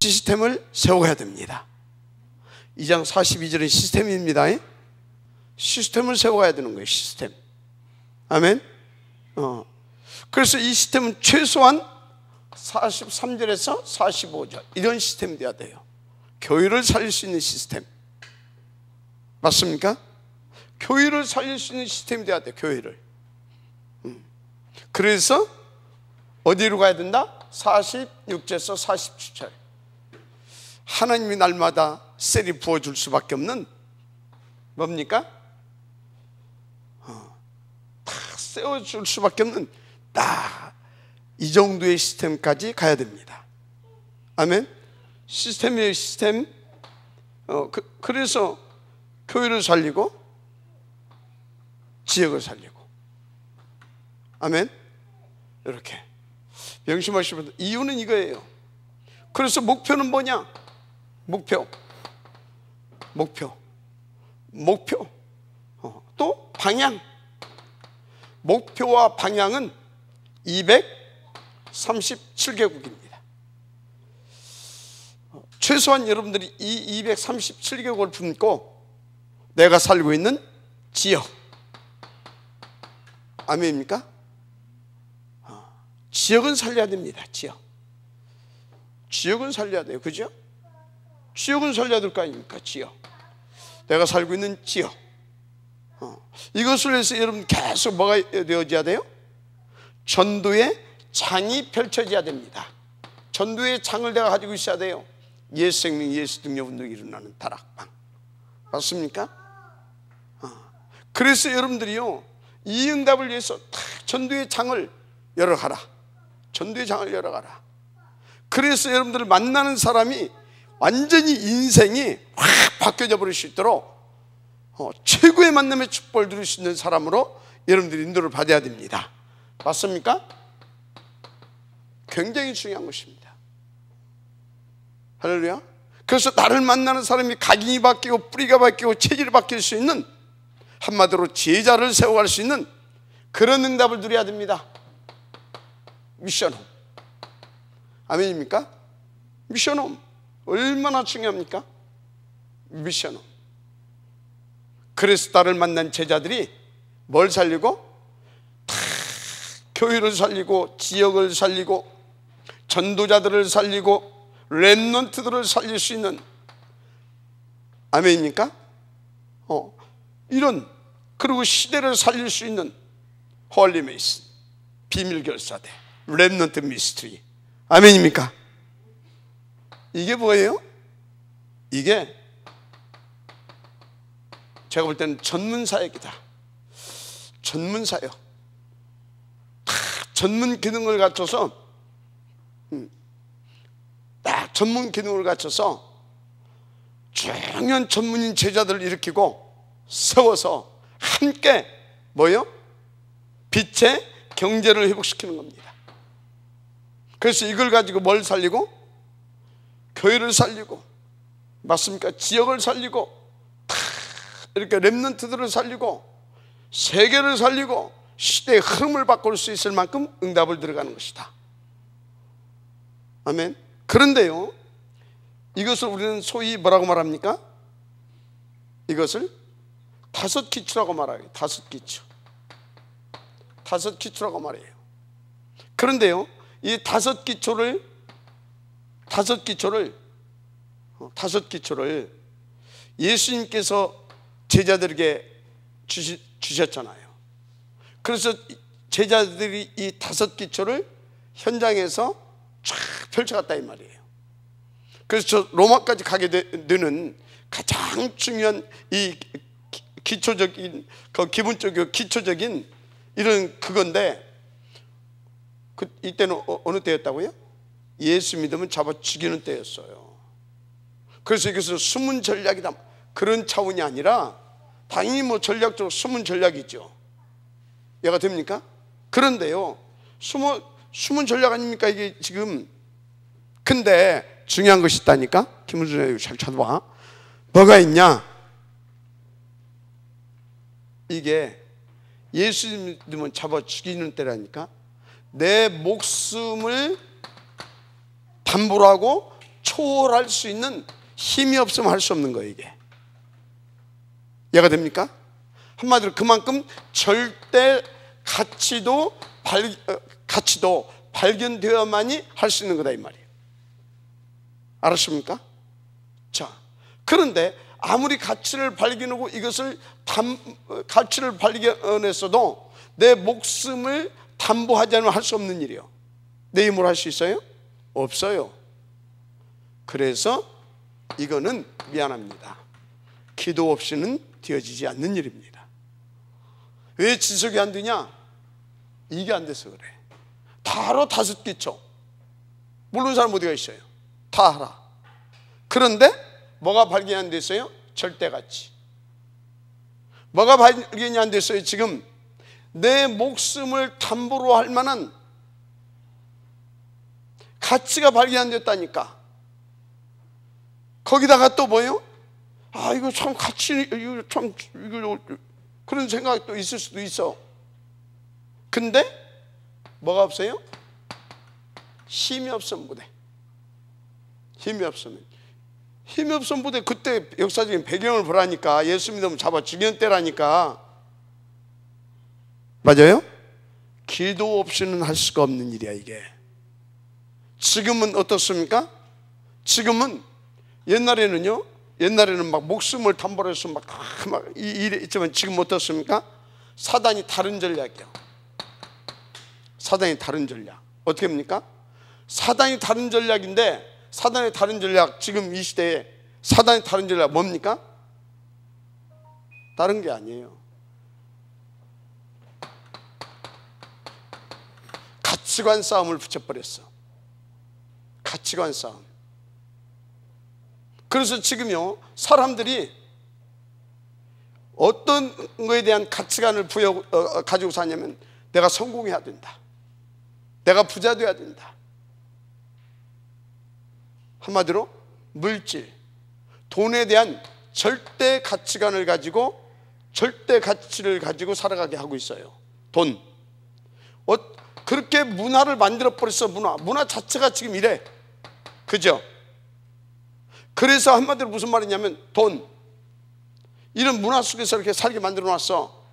시스템을 세워야 됩니다. 2장 42절의 시스템입니다. 시스템을 세워야 되는 거예요. 시스템. 아멘. 그래서 이 시스템은 최소한 43절에서 45절 이런 시스템이 돼야 돼요. 교회를 살릴 수 있는 시스템. 맞습니까? 교회를 살릴 수 있는 시스템이 돼야 돼요. 교회를. 그래서 어디로 가야 된다? 46절에서 47절. 하나님이 날마다 셀이 부어줄 수밖에 없는 뭡니까? 다 세워줄 수밖에 없는 딱 이 정도의 시스템까지 가야 됩니다. 아멘. 시스템이에요. 시스템. 그래서 교회를 살리고 지역을 살리고. 아멘. 이렇게 명심하시면 됩니다. 이유는 이거예요. 그래서 목표는 뭐냐? 목표. 또 방향. 목표와 방향은 237개국입니다. 최소한 여러분들이 이 237개국을 품고 내가 살고 있는 지역. 아멘입니까? 지역은 살려야 됩니다. 지역은 살려야 돼요. 그죠? 지역은 살려야 될 거 아닙니까? 지역. 내가 살고 있는 지역. 이것을 위해서 여러분 계속 뭐가 되어져야 돼요? 전도의 장이 펼쳐져야 됩니다. 전도의 장을 내가 가지고 있어야 돼요. 예수 생명, 예수 능력 운동이 일어나는 다락방. 맞습니까? 그래서 여러분들이요, 이 응답을 위해서 전도의 장을 열어가라. 전도의 장을 열어가라. 그래서 여러분들을 만나는 사람이 완전히 인생이 확 바뀌어져 버릴 수 있도록 최고의 만남의 축복을 누릴 수 있는 사람으로 여러분들이 인도를 받아야 됩니다. 맞습니까? 굉장히 중요한 것입니다. 할렐루야. 그래서 나를 만나는 사람이 각인이 바뀌고 뿌리가 바뀌고 체질이 바뀔 수 있는, 한마디로 제자를 세워갈 수 있는 그런 응답을 누려야 됩니다. 미션홈. 아멘입니까? 미션홈 얼마나 중요합니까? 미션홈. 그래서 나를 만난 제자들이 뭘 살리고? 다 교회를 살리고 지역을 살리고 전도자들을 살리고 렘넌트들을 살릴 수 있는, 아멘입니까? 이런, 그리고 시대를 살릴 수 있는 홀리 메이슨, 비밀결사대, 렘넌트 미스트리. 아멘입니까? 이게 뭐예요? 이게 제가 볼 때는 전문사역이다. 전문사역. 다 전문 기능을 갖춰서, 딱 전문 기능을 갖춰서 중요한 전문인 제자들을 일으키고 세워서 함께 뭐요? 빛의 경제를 회복시키는 겁니다. 그래서 이걸 가지고 뭘 살리고? 교회를 살리고, 맞습니까? 지역을 살리고, 이렇게 렘넌트들을 살리고 세계를 살리고 시대의 흐름을 바꿀 수 있을 만큼 응답을 들어가는 것이다. 아멘. 그런데요, 이것을 우리는 소위 뭐라고 말합니까? 이것을 다섯 기초라고 말해요. 다섯 기초라고 말해요. 그런데요, 이 다섯 기초를 예수님께서 제자들에게 주셨잖아요. 그래서 제자들이 이 다섯 기초를 현장에서 쫙 펼쳐갔다 이 말이에요. 그래서 저 로마까지 가게 되는 가장 중요한 이 기초적인, 기본적이고 기초적인 이런 그건데, 이때는 어느 때였다고요? 예수 믿으면 잡아 죽이는 때였어요. 그래서 이것은 숨은 전략이다, 그런 차원이 아니라 당연히 뭐 전략적으로 숨은 전략이죠. 이해가 됩니까? 그런데요, 숨은 전략 아닙니까 이게 지금. 근데 중요한 것이 있다니까. 김은준이 잘 찾아봐. 뭐가 있냐? 이게 예수 믿으면 잡아 죽이는 때라니까. 내 목숨을 담보로 하고 초월할 수 있는 힘이 없으면 할 수 없는 거예요. 이게 이해가 됩니까? 한마디로 그만큼 절대 가치도 발견되어야만이 할 수 있는 거다 이 말이에요. 알았습니까? 자, 그런데 아무리 가치를 발견하고 이것을 가치를 발견했어도 내 목숨을 담보하지 않으면 할 수 없는 일이에요. 내 힘으로 할 수 있어요? 없어요. 그래서 이거는 미안합니다, 기도 없이는 되어지지 않는 일입니다. 왜 지속이 안 되냐? 이게 안 돼서 그래. 다 하러 5기초 모르는 사람 어디가 있어요? 다 알아. 그런데 뭐가 발견이 안 됐어요? 절대가치. 뭐가 발견이 안 됐어요? 지금 내 목숨을 담보로 할 만한 가치가 발견 안 됐다니까. 거기다가 또 뭐예요? 아, 이거 참 가치, 이거 참, 이거 그런 생각도 있을 수도 있어. 근데 뭐가 없어요? 힘이 없으면 못해. 힘이 없으면 못해. 그때 역사적인 배경을 보라니까. 예수 믿으면 잡아 죽이는 때라니까. 맞아요? 기도 없이는 할 수가 없는 일이야 이게. 지금은 어떻습니까? 지금은 옛날에는 막 목숨을 담보로 해서 막 이랬지만 지금 어떻습니까? 사단이 다른 전략이에요. 사단이 다른 전략. 어떻게 합니까? 사단이 다른 전략인데, 사단의 다른 전략, 지금 이 시대에 사단의 다른 전략 뭡니까? 다른 게 아니에요. 가치관 싸움을 붙여버렸어. 가치관 싸움. 그래서 지금요, 사람들이 어떤 거에 대한 가치관을 가지고 사냐면, 내가 성공해야 된다, 내가 부자 돼야 된다. 한마디로 물질, 돈에 대한 절대 가치관을 가지고, 절대 가치를 가지고 살아가게 하고 있어요. 돈. 그렇게 문화를 만들어버렸어. 문화 자체가 지금 이래. 그죠? 그래서 한마디로 무슨 말이냐면, 돈, 이런 문화 속에서 이렇게 살게 만들어 놨어.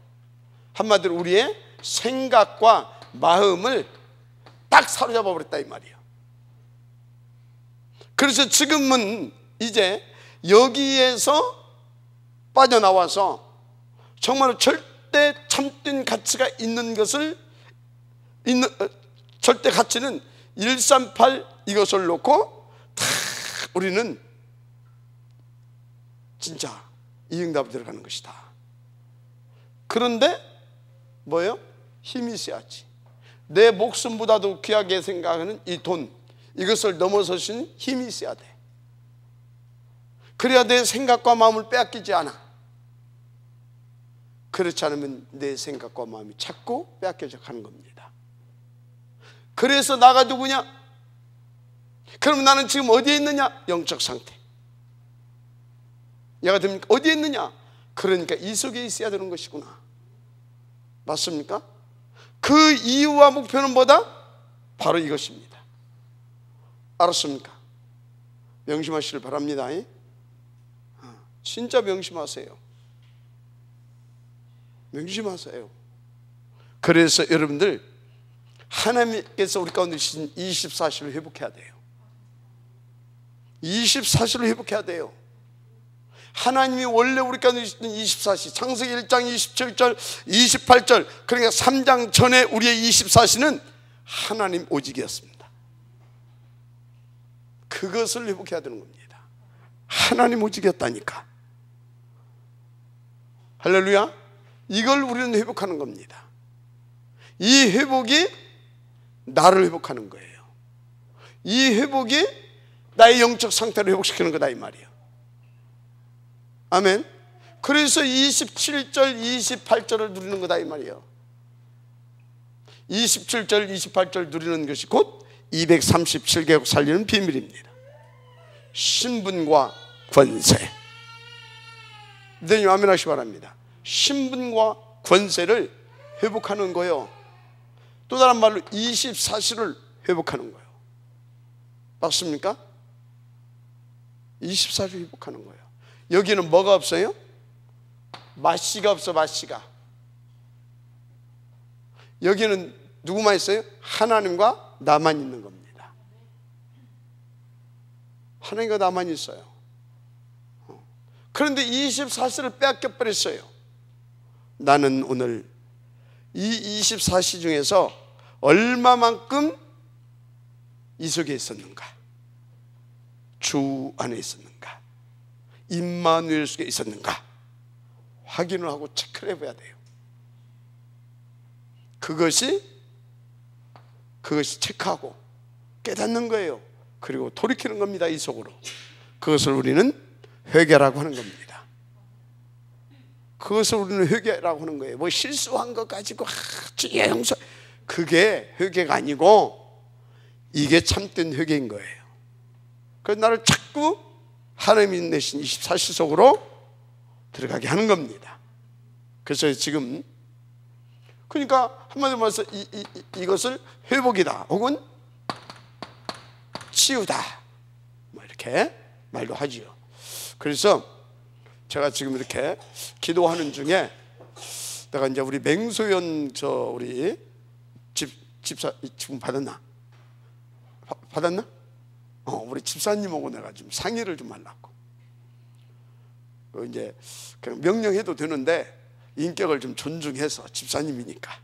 한마디로 우리의 생각과 마음을 딱 사로잡아 버렸다 이 말이에요. 그래서 지금은 이제 여기에서 빠져나와서 정말 절대 참된 가치가 있는 것을, 절대 가치는 138 이것을 놓고 다 우리는 진짜 이응답이 들어가는 것이다. 그런데 뭐예요? 힘이 있어야지. 내 목숨보다도 귀하게 생각하는 이 돈, 이것을 넘어서신 힘이 있어야 돼. 그래야 내 생각과 마음을 빼앗기지 않아. 그렇지 않으면 내 생각과 마음이 자꾸 빼앗겨져 가는 겁니다. 그래서 나가 누구냐? 그럼 나는 지금 어디에 있느냐? 영적 상태. 얘가 됩니까? 어디에 있느냐? 그러니까 이 속에 있어야 되는 것이구나. 맞습니까? 그 이유와 목표는 뭐다? 바로 이것입니다. 알았습니까? 명심하시길 바랍니다. 진짜 명심하세요. 명심하세요. 그래서 여러분들, 하나님께서 우리 가운데 주신 24시를 회복해야 돼요. 24시를 회복해야 돼요. 하나님이 원래 우리 가운데 주신 24시, 창세기 1장 27절 28절, 그러니까 3장 전에 우리의 24시는 하나님 오직이었습니다. 그것을 회복해야 되는 겁니다. 하나님 오직이었다니까. 할렐루야. 이걸 우리는 회복하는 겁니다. 이 회복이 나를 회복하는 거예요. 이 회복이 나의 영적 상태를 회복시키는 거다 이 말이에요. 아멘. 그래서 27절 28절을 누리는 거다 이 말이에요. 27절 28절 누리는 것이 곧 237개국 살리는 비밀입니다. 신분과 권세. 네, 아멘 하시기 바랍니다. 신분과 권세를 회복하는 거예요. 또 다른 말로 24시를 회복하는 거예요. 맞습니까? 24주 회복하는 거예요. 여기는 뭐가 없어요? 마씨가 없어. 마씨가. 여기는 누구만 있어요? 하나님과 나만 있는 겁니다. 하나님과 나만 있어요. 그런데 24시를 빼앗겨 버렸어요. 나는 오늘 이 24시 중에서 얼마만큼 이 속에 있었는가? 주 안에 있었는가? 임마누엘 속에 있었는가? 확인을 하고 체크를 해봐야 돼요. 그것이 체크하고 깨닫는 거예요. 그리고 돌이키는 겁니다. 이 속으로. 그것을 우리는 회개라고 하는 겁니다. 그것을 우리는 회개라고 하는 거예요. 뭐 실수한 것 가지고 주의 용서, 그게 회개가 아니고 이게 참된 회개인 거예요. 그래서 나를 자꾸 하나님이 내신 24시 속으로 들어가게 하는 겁니다. 그래서 지금 그러니까 한마디로 말해서 이것을 회복이다 혹은 치유다 뭐 이렇게 말도 하지요. 그래서 제가 지금 이렇게 기도하는 중에 내가 이제 우리 맹소연 우리 집사 지금 받았나? 받았나? 우리 집사님하고 내가 좀 상의를 좀 하려고. 이제 그냥 명령해도 되는데 인격을 좀 존중해서 집사님이니까.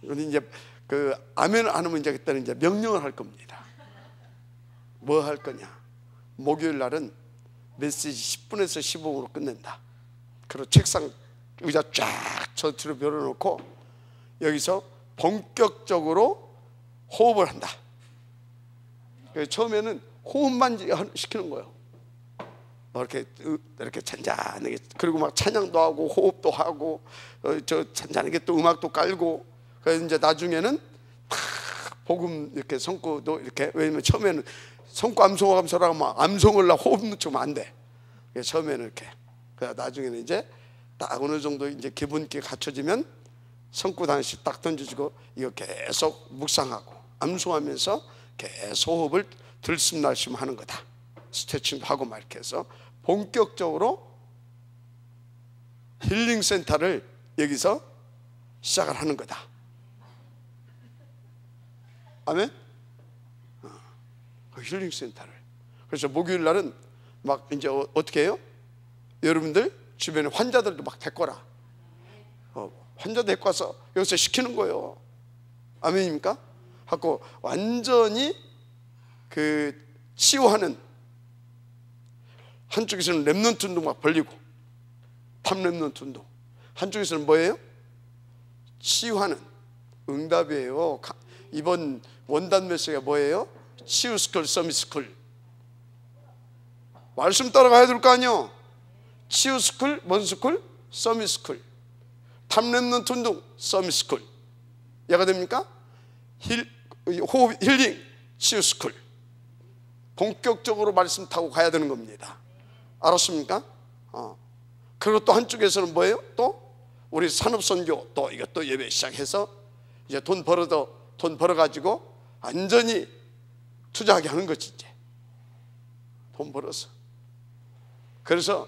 그런데 이제 그 아멘을 안 하면 이제 그때는 이제 명령을 할 겁니다. 뭐 할 거냐? 목요일 날은 메시지 10분에서 15분으로 끝낸다. 그리고 책상 의자 쫙 저 뒤로 밀어놓고 여기서 본격적으로 호흡을 한다. 처음에는 호흡만 시키는 거예요. 이렇게 잔잔하게, 그리고 막 찬양도 하고 호흡도 하고 저 잔잔하게 또 음악도 깔고. 그래서 이제 나중에는 복음 이렇게 성구도 이렇게, 왜냐면 처음에는 성구 암송하면서라고 막 암송을 나 호흡 넣으면 안 돼. 그래서 처음에는 이렇게. 그래서 나중에는 이제 딱 어느 정도 이제 기본기 갖춰지면 성구 하나씩 딱 던져주고 이거 계속 묵상하고 암송하면서 계속 호흡을 들숨날숨 하는 거다. 스트레칭도 하고 막 이렇게 해서 본격적으로 힐링 센터를 여기서 시작을 하는 거다. 아멘? 힐링 센터를. 그래서 목요일 날은 막 이제 어떻게 해요? 여러분들 주변에 환자들도 막 데리거라. 환자 데리고 와서 여기서 시키는 거예요. 아멘입니까? 하고 완전히 그 치유하는, 한쪽에서는 렘넌트 운동 막 벌리고 탑 렘넌트 운동, 한쪽에서는 뭐예요? 치유하는 응답이에요. 이번 원단 메시지가 뭐예요? 치유 스쿨, 서밋 스쿨. 말씀 따라가야 될 거 아니요. 치유 스쿨, 뭔 스쿨? 서밋 스쿨. 탑 렘넌트 운동, 서밋 스쿨. 이해가 됩니까? 호흡 힐링, 치유 스쿨. 본격적으로 말씀 타고 가야 되는 겁니다. 알았습니까? 그리고 또 한쪽에서는 뭐예요? 또 우리 산업선교 또 이것도 예배 시작해서 이제 돈 벌어가지고 완전히 투자하게 하는 거지. 이제 돈 벌어서. 그래서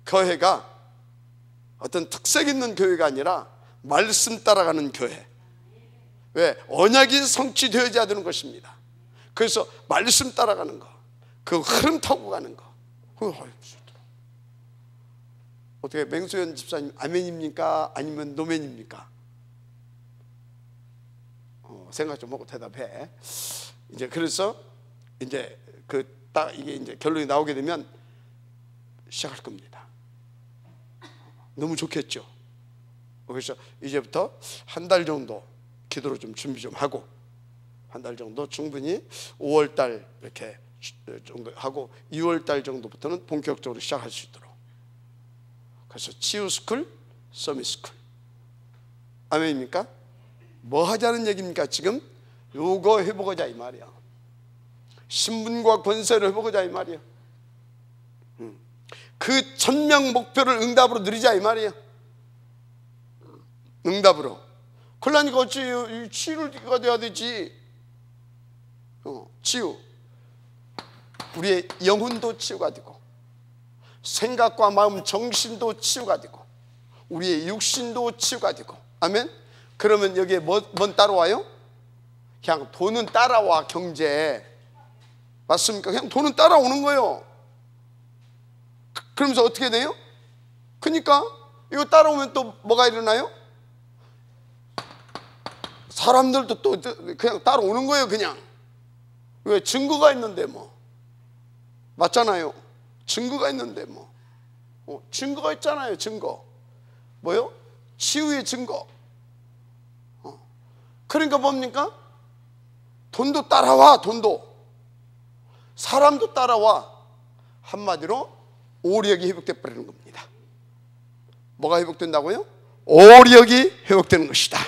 교회가 어떤 특색 있는 교회가 아니라 말씀 따라가는 교회. 왜? 언약이 성취되어야 되는 것입니다. 그래서 말씀 따라가는 거, 그 흐름 타고 가는 거. 어떻게 맹소연 집사님 아멘입니까? 아니면 노멘입니까? 생각 좀 하고 대답해. 이제 그래서 이제 딱 이게 이제 결론이 나오게 되면 시작할 겁니다. 너무 좋겠죠. 그래서 이제부터 한 달 정도 기도로 좀 준비 좀 하고, 한 달 정도 충분히 5월 달 이렇게 정도 하고 2월 달 정도부터는 본격적으로 시작할 수 있도록. 그래서 치유 스쿨, 서밋 스쿨. 아멘입니까? 뭐 하자는 얘기입니까? 지금 요거 해보고자 이 말이야. 신분과 권세를 해보고자 이 말이야. 그 천명 목표를 응답으로 누리자 이 말이야. 응답으로. 그러니까 어찌 치유가 돼야 되지. 치유. 우리의 영혼도 치유가 되고, 생각과 마음, 정신도 치유가 되고, 우리의 육신도 치유가 되고. 아멘. 그러면 여기에 뭔 따라와요? 그냥 돈은 따라와. 경제 맞습니까? 그냥 돈은 따라오는 거예요. 그러면서 어떻게 돼요? 그러니까 이거 따라오면 또 뭐가 일어나요? 사람들도 또 그냥 따라오는 거예요. 그냥. 왜? 증거가 있는데 뭐. 맞잖아요. 증거가 있는데 뭐. 증거가 있잖아요. 증거. 뭐요? 치유의 증거. 그러니까 뭡니까? 돈도 따라와. 돈도. 사람도 따라와. 한마디로 오력이 회복돼 버리는 겁니다. 뭐가 회복된다고요? 오력이 회복되는 것이다.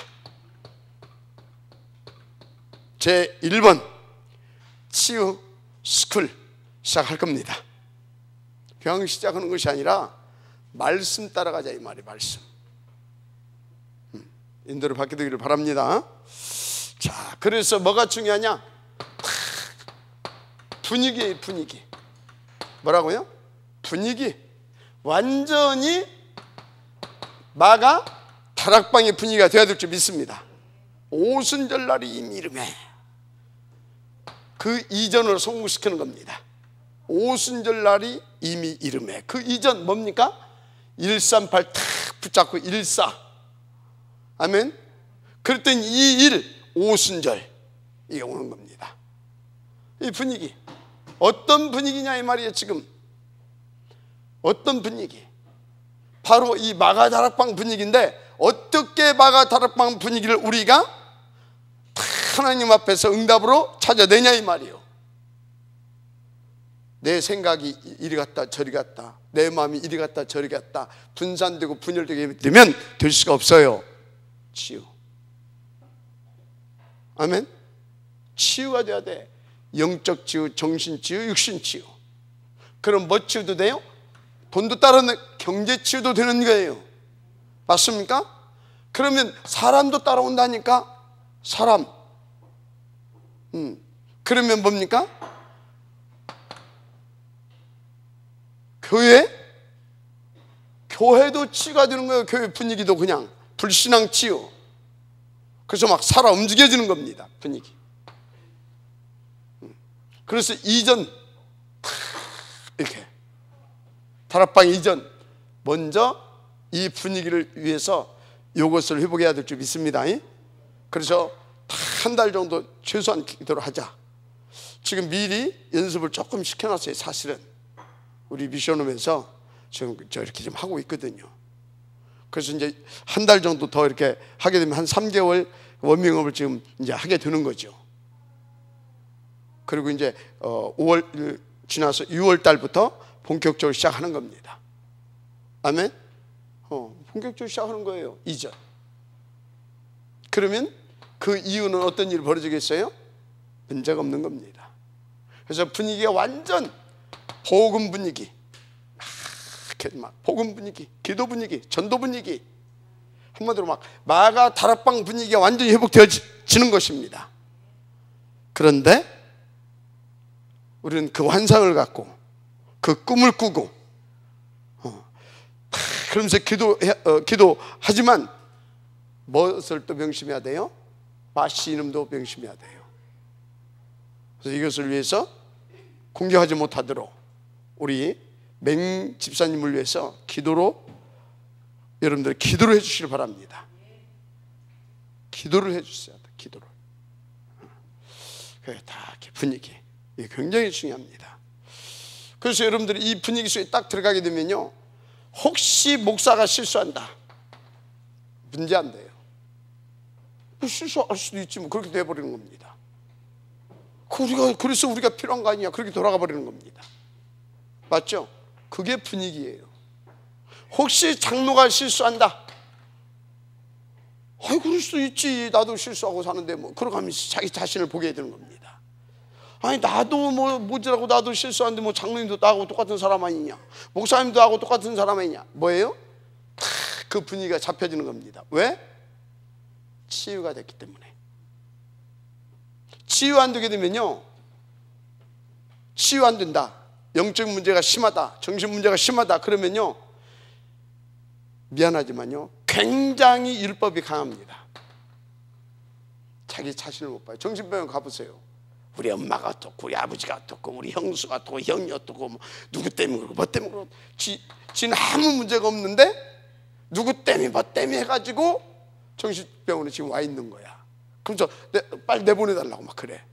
제 1번 치유 스쿨 시작할 겁니다. 그냥 시작하는 것이 아니라 말씀 따라가자 이 말이. 말씀. 인도를 받게 되기를 바랍니다. 자, 그래서 뭐가 중요하냐? 분위기예요. 분위기. 뭐라고요? 분위기. 완전히 마가 다락방의 분위기가 되어야 될 줄 믿습니다. 오순절날이 이미 이름에 그 이전으로 성공시키는 겁니다. 오순절날이 이미 이름에 그 이전 뭡니까? 138 탁 붙잡고 14. 아멘. 그랬더니 21 오순절 이게 오는 겁니다. 이 분위기 어떤 분위기냐 이 말이에요. 지금 어떤 분위기? 바로 이 마가다락방 분위기인데, 어떻게 마가다락방 분위기를 우리가 하나님 앞에서 응답으로 찾아내냐 이 말이에요. 내 생각이 이리 갔다 저리 갔다, 내 마음이 이리 갔다 저리 갔다 분산되고 분열되게 되면 될 수가 없어요. 치유. 아멘. 치유가 돼야 돼. 영적 치유, 정신 치유, 육신 치유. 그럼 뭐 치유도 돼요? 돈도 따르는 경제 치유도 되는 거예요. 맞습니까? 그러면 사람도 따라온다니까. 사람. 그러면 뭡니까? 교회도 치유가 되는 거예요. 교회 분위기도 그냥 불신앙 치유. 그래서 막 살아 움직여지는 겁니다. 분위기. 그래서 이전 이렇게 다락방 이전 먼저 이 분위기를 위해서 이것을 회복해야 될 줄 믿습니다. 그래서 한 달 정도 최소한 기도를 하자. 지금 미리 연습을 조금 시켜놨어요. 사실은 우리 미션홈에서 지금 저 이렇게 좀 하고 있거든요. 그래서 이제 한 달 정도 더 이렇게 하게 되면 한 3개월 워밍업을 지금 이제 하게 되는 거죠. 그리고 이제 5월 지나서 6월 달부터 본격적으로 시작하는 겁니다. 아멘. 본격적으로 시작하는 거예요. 이전. 그러면 그 이유는 어떤 일이 벌어지겠어요? 문제가 없는 겁니다. 그래서 분위기가 완전 복음 분위기, 막 복음 분위기, 기도 분위기, 전도 분위기, 한마디로 막 마가 다락방 분위기가 완전히 회복되어지는 것입니다. 그런데 우리는 그 환상을 갖고 그 꿈을 꾸고 그러면서 기도하지만 무엇을 또 명심해야 돼요? 마시 이름도 명심해야 돼요. 그래서 이것을 위해서 공격하지 못하도록 우리 맹 집사님을 위해서 기도로 여러분들 기도를 해주시길 바랍니다. 기도를 해주셔야 돼. 기도를. 그게 다 분위기. 이게 굉장히 중요합니다. 그래서 여러분들이 이 분위기 속에 딱 들어가게 되면요, 혹시 목사가 실수한다, 문제 안 돼요. 실수할 수도 있지 뭐. 그렇게 돼버리는 겁니다. 그래서 우리가 필요한 거 아니냐, 그렇게 돌아가 버리는 겁니다. 맞죠? 그게 분위기예요. 혹시 장로가 실수한다, 그럴 수도 있지, 나도 실수하고 사는데 뭐. 그러고 하면서 자기 자신을 보게 되는 겁니다. 아니 나도 뭐지라고 나도 실수하는데 뭐 장로님도 나하고 똑같은 사람 아니냐, 목사님도 나하고 똑같은 사람 아니냐. 뭐예요? 그 분위기가 잡혀지는 겁니다. 왜? 치유가 됐기 때문에. 치유 안 되게 되면요, 치유 안 된다, 영적 문제가 심하다, 정신 문제가 심하다 그러면요, 미안하지만요, 굉장히 율법이 강합니다. 자기 자신을 못 봐요. 정신병원 가보세요. 우리 엄마가 어떻고, 우리 아버지가 어떻고, 우리 형수가 어떻고, 형이 어떻고, 뭐 누구 때문에 그러고, 뭐 때문에 그러고, 지는 아무 문제가 없는데 누구 때문에 뭐 때문에 해가지고 정신병원에 지금 와 있는 거야. 그래서 빨리 내보내달라고 막 그래.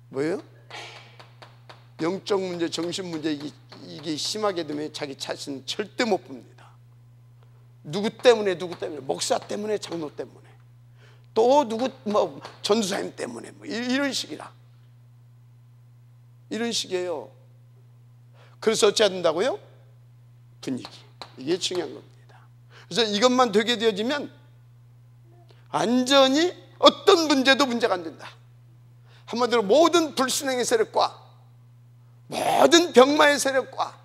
뭐예요? 영적 문제, 정신 문제 이게 심하게 되면 자기 자신 절대 못 봅니다. 누구 때문에, 목사 때문에, 장로 때문에, 또 누구 뭐 전도사님 때문에, 뭐 이런 식이라, 이런 식이에요. 그래서 어찌해야 된다고요? 분위기, 이게 중요한 겁니다. 그래서 이것만 되게 되어지면 완전히 어떤 문제도 문제가 안 된다. 한마디로 모든 불순행의 세력과 모든 병마의 세력과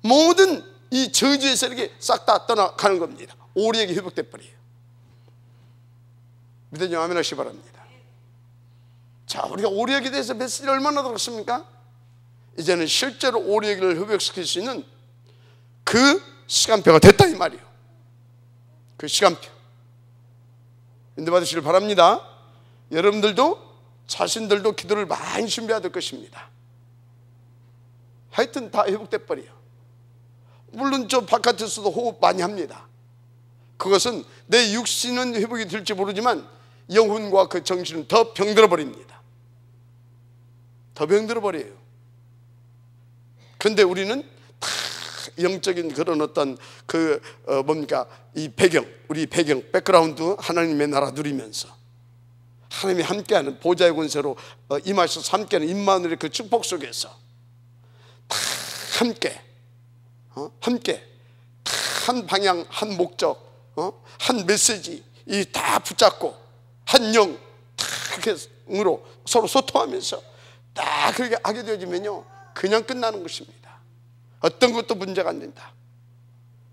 모든 이 저주의 세력이 싹 다 떠나가는 겁니다. 오리에게 회복돼 버려요. 믿으시면 아멘 하시기 바랍니다. 자, 우리가 오리에게 대해서 메시지를 얼마나 들었습니까? 이제는 실제로 오리에게를 회복시킬 수 있는 그 시간표가 됐다 이 말이에요. 그 시간표 인도 받으시길 바랍니다. 여러분들도 자신들도 기도를 많이 준비해야 될 것입니다. 하여튼 다 회복돼 버려요. 물론 저 바깥에서도 호흡 많이 합니다. 그것은 내 육신은 회복이 될지 모르지만 영혼과 그 정신은 더 병들어 버립니다. 더 병들어 버려요. 그런데 우리는 다 영적인 그런 어떤 이 배경, 우리 배경, 백그라운드, 하나님의 나라 누리면서 하나님이 함께하는 보좌의 권세로 임하셔서 함께하는 임마누엘의 그 축복 속에서 다 함께 한 방향, 한 목적, 한 메시지 이 다 붙잡고 한 영 다 으로 서로 소통하면서 딱 그렇게 하게 되어지면요, 그냥 끝나는 것입니다. 어떤 것도 문제가 안 된다.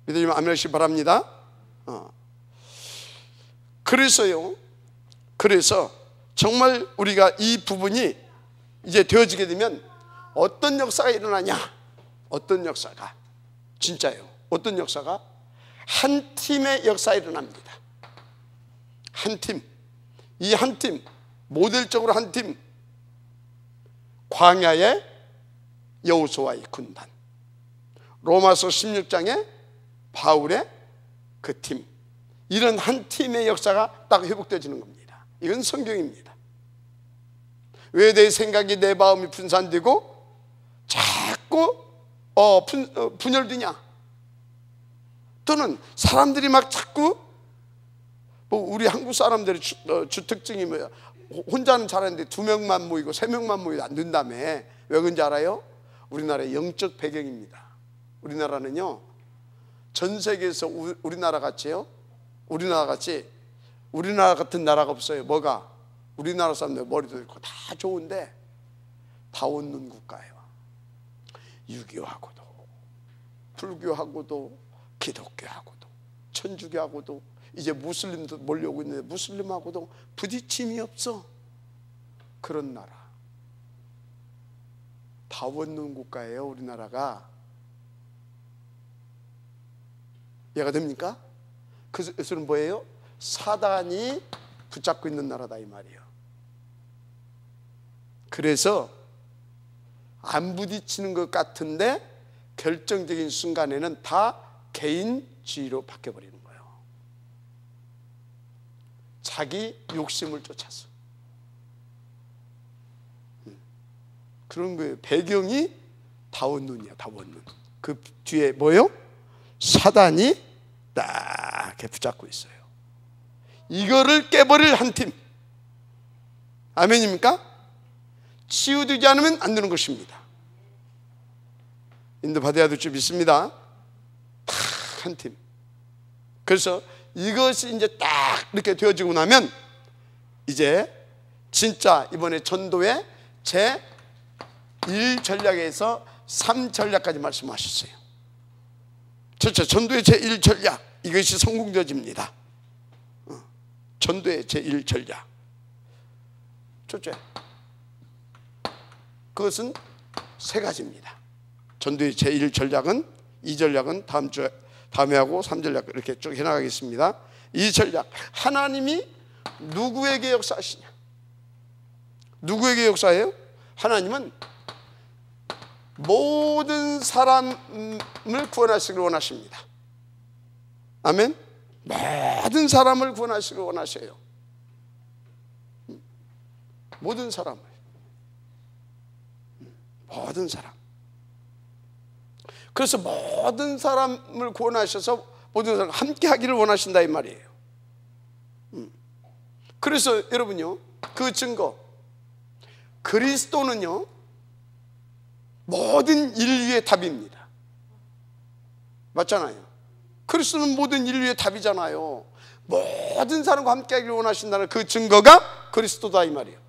믿으시면 아멘 하시기 바랍니다. 그래서 정말 우리가 이 부분이 이제 되어지게 되면 어떤 역사가 일어나냐? 어떤 역사가 진짜예요. 어떤 역사가? 한 팀의 역사가 일어납니다. 한 팀, 이 한 팀, 모델적으로 한 팀, 광야의 여호수아의 군단, 로마서 16장의 바울의 그 팀, 이런 한 팀의 역사가 딱 회복되어지는 겁니다. 이건 성경입니다. 왜 내 생각이, 내 마음이 분산되고 자꾸 분열되냐? 또는 사람들이 막 자꾸 우리 한국 사람들의 주 특징이 뭐야? 혼자는 잘하는데 2명만 모이고 3명만 모이도 안 된다며. 왜 그런지 알아요? 우리나라의 영적 배경입니다. 우리나라는요, 전 세계에서 우리나라 같이 우리나라 같은 나라가 없어요. 뭐가? 우리나라 사람들 머리도 있고 다 좋은데 다 얻는 국가예요. 유교하고도 불교하고도 기독교하고도 천주교하고도 이제 무슬림도 몰려오고 있는데 무슬림하고도 부딪힘이 없어. 그런 나라, 다 얻는 국가예요 우리나라가. 이해가 됩니까? 그것은 뭐예요? 사단이 붙잡고 있는 나라다 이 말이에요. 그래서 안 부딪히는 것 같은데 결정적인 순간에는 다 개인주의로 바뀌어버리는 거예요. 자기 욕심을 쫓아서. 그런 거예요. 배경이 다원눈이야. 다원눈. 그 뒤에 뭐예요? 사단이 딱 이렇게 붙잡고 있어요. 이거를 깨버릴 한 팀. 아멘입니까? 치유되지 않으면 안 되는 것입니다. 인도받아야 될 줄 믿습니다. 딱 한 팀. 그래서 이것이 이제 딱 이렇게 되어지고 나면 이제 진짜 이번에 전도의 제1 전략에서 3 전략까지 말씀하셨어요. 첫째, 전도의 제1 전략, 이것이 성공되어집니다. 전도의 제1 전략. 첫째, 그것은 세 가지입니다. 전도의 제1 전략은, 2 전략은 다음에 하고 3 전략 이렇게 쭉 해나가겠습니다. 이 전략, 하나님이 누구에게 역사하시냐? 누구에게 역사해요? 하나님은 모든 사람을 구원하시기를 원하십니다. 아멘. 모든 사람을 구원하시기를 원하셔요. 모든 사람을, 모든 사람. 그래서 모든 사람을 구원하셔서 모든 사람 함께 하기를 원하신다 이 말이에요. 그래서 여러분요, 그 증거, 그리스도는요 모든 인류의 답입니다. 맞잖아요. 그리스도는 모든 인류의 답이잖아요. 모든 사람과 함께 하기를 원하신다는 그 증거가 그리스도다 이 말이에요.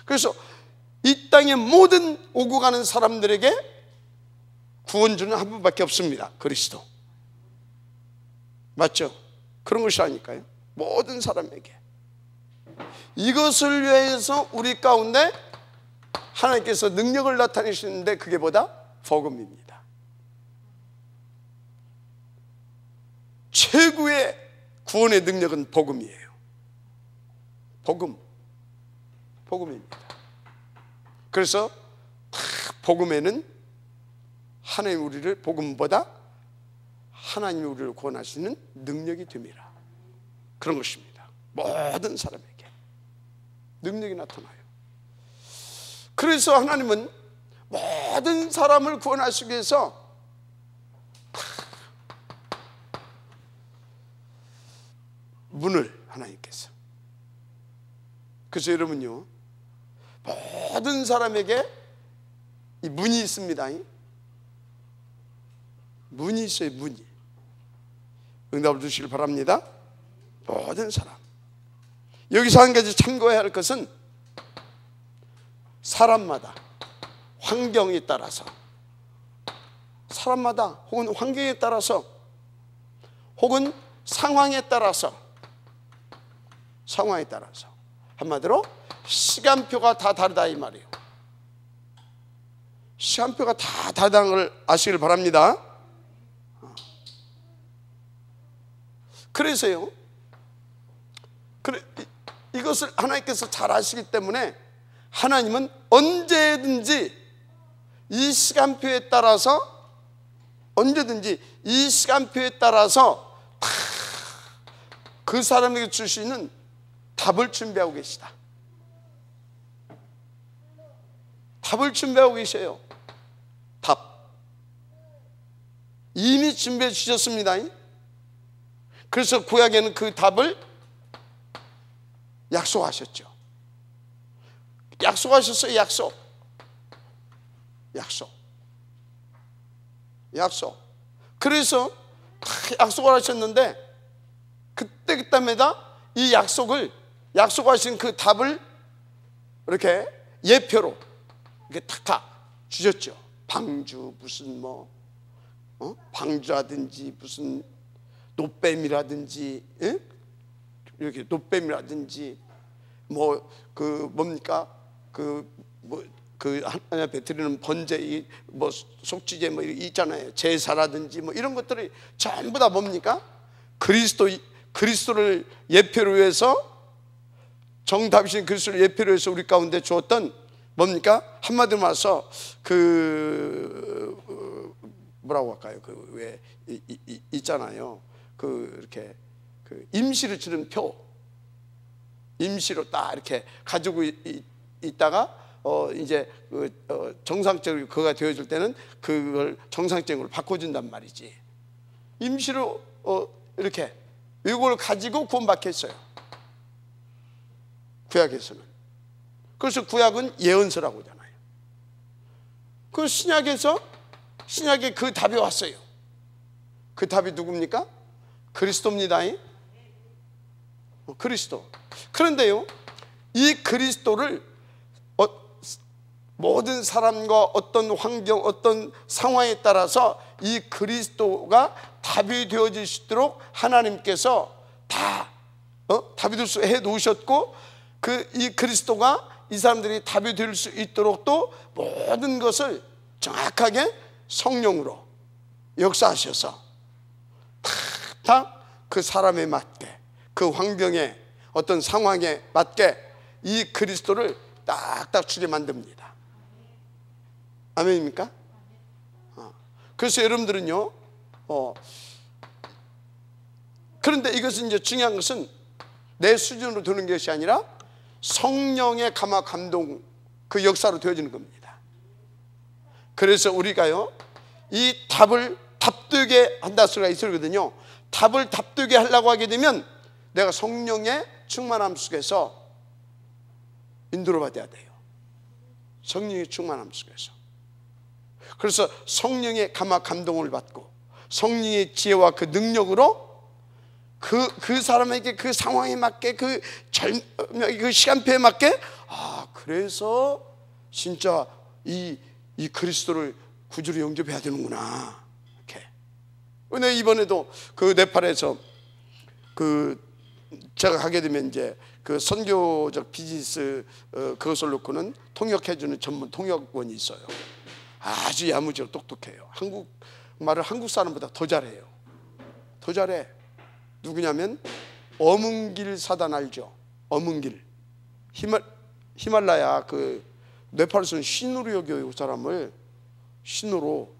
그래서 이 땅의 모든 오고 가는 사람들에게 구원주는 한 분밖에 없습니다. 그리스도. 맞죠? 그런 것이라니까요. 모든 사람에게. 이것을 위해서 우리 가운데 하나님께서 능력을 나타내시는데 그게 뭐다? 복음입니다. 최고의 구원의 능력은 복음이에요. 복음입니다. 그래서 복음에는 하나님 우리를, 복음보다 하나님이 우리를 구원하시는 능력이 됨이라. 그런 것입니다. 모든 사람에게 능력이 나타나요. 그래서 하나님은 모든 사람을 구원하시기 위해서 문을 하나님께서, 그래서 여러분요 모든 사람에게 이 문이 있습니다. 문이 있어요. 문이. 응답을 주시길 바랍니다. 모든 사람. 여기서 한 가지 참고해야 할 것은 사람마다 환경에 따라서, 사람마다 혹은 환경에 따라서 혹은 상황에 따라서 한마디로 시간표가 다 다르다 이 말이에요. 시간표가 다 다르다는 걸 아시길 바랍니다. 그래서요, 이것을 하나님께서 잘 아시기 때문에 하나님은 언제든지 이 시간표에 따라서, 언제든지 이 시간표에 따라서 그 사람에게 줄 수 있는 답을 준비하고 계시다. 답을 준비하고 계셔요. 답 이미 준비해 주셨습니다. 그래서 구약에는 그 답을 약속하셨죠. 약속하셨어요. 약속. 그래서 약속을 하셨는데 그때마다 이 약속하신 그 답을 이렇게 예표로 이렇게 탁탁 주셨죠. 방주 무슨 방주라든지 무슨 노뱀이라든지, 이렇게 노뱀이라든지 하나님 앞에 드리는 번제, 속죄제 있잖아요. 제사라든지 이런 것들이 전부 다 뭡니까? 그리스도를 예표로 해서, 정답이신 그리스도를 예표로 해서 우리 가운데 주었던 뭡니까? 한마디로 말해서 뭐라고 할까요? 왜 있잖아요. 이렇게 임시로 주는 표, 임시로 딱 이렇게 가지고 있다가 이제 정상적으로 그가 되어줄 때는 그걸 정상적으로 바꿔준단 말이지. 임시로 이렇게 이걸 가지고 구원받게 했어요. 구약에서는. 그래서 구약은 예언서라고 하잖아요. 그 신약에 그 답이 왔어요. 그 답이 누굽니까? 그리스도입니다. 그리스도. 그런데요, 이 그리스도를 모든 사람과 어떤 환경, 어떤 상황에 따라서 이 그리스도가 답이 되어질 수 있도록 하나님께서 다 답이 될 수 해 놓으셨고, 이 그리스도가 이 사람들이 답이 될 수 있도록 또 모든 것을 정확하게 성령으로 역사하셔서 다 그 사람에 맞게, 그 환경에, 어떤 상황에 맞게 이 그리스도를 딱딱 주게 만듭니다. 아멘입니까? 그래서 여러분들은요, 그런데 이것은 이제 중요한 것은 내 수준으로 되는 것이 아니라 성령의 감화 감동, 그 역사로 되어지는 겁니다. 그래서 우리가요, 이 답을 답되게 한다 소리가 있거든요. 답을 답되게 하려고 하게 되면 내가 성령의 충만함 속에서 인도를 받아야 돼요. 성령의 충만함 속에서. 그래서 성령의 감화 감동을 받고 성령의 지혜와 그 능력으로 그 사람에게, 그 상황에 맞게, 그 시간표에 맞게, 그래서 진짜 이 그리스도를 구주로 영접해야 되는구나. 이렇게. 근데 이번에도 그 네팔에서 제가 가게 되면 이제 그 선교적 비즈니스 그것을 놓고는 통역해주는 전문 통역원이 있어요. 아주 야무지고 똑똑해요. 한국말을 한국 사람보다 더 잘해요. 더 잘해. 누구냐면 어문길 사단 알죠? 어문길. 히말라야 그 네팔에서는 신으로 여겨요. 그 사람을 신으로.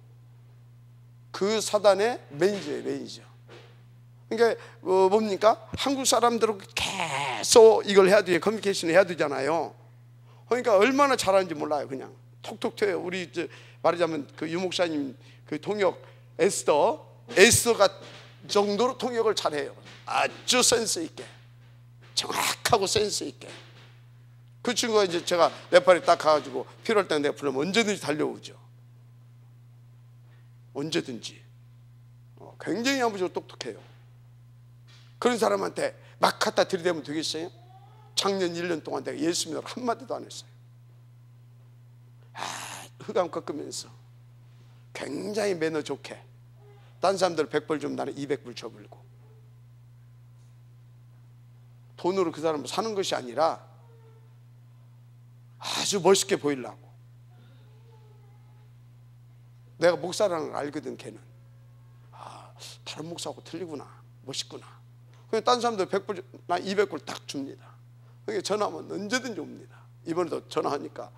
그 사단의 매니저예요. 매니저. 그러니까 뭡니까? 한국 사람들하고 계속 이걸 해야 돼요. 커뮤니케이션을 해야 되잖아요. 그러니까 얼마나 잘하는지 몰라요. 그냥 톡톡 튀어요. 우리 말하자면 그 유목사님 그 통역 에스더가 정도로 통역을 잘해요. 아주 센스 있게, 정확하고 센스 있게. 그 친구가 이제 제가 네팔에 딱 가가지고 필요할 때 내가 부르면 언제든지 달려오죠. 언제든지. 굉장히 야무지고 똑똑해요. 그런 사람한테 막 갖다 들이대면 되겠어요? 작년 1년 동안 내가 예수 믿으라고 한마디도 안 했어요. 흑암 꺾으면서 굉장히 매너 좋게 딴 사람들 100불 주면 나는 200불 줘버리고, 돈으로 그 사람을 사는 것이 아니라 아주 멋있게 보이려고. 내가 목사라는 걸 알거든. 걔는 다른 목사하고 틀리구나, 멋있구나. 그냥 딴 사람들 100불, 나 200불 딱 줍니다. 그러니까 전화하면 언제든지 옵니다. 이번에도 전화하니까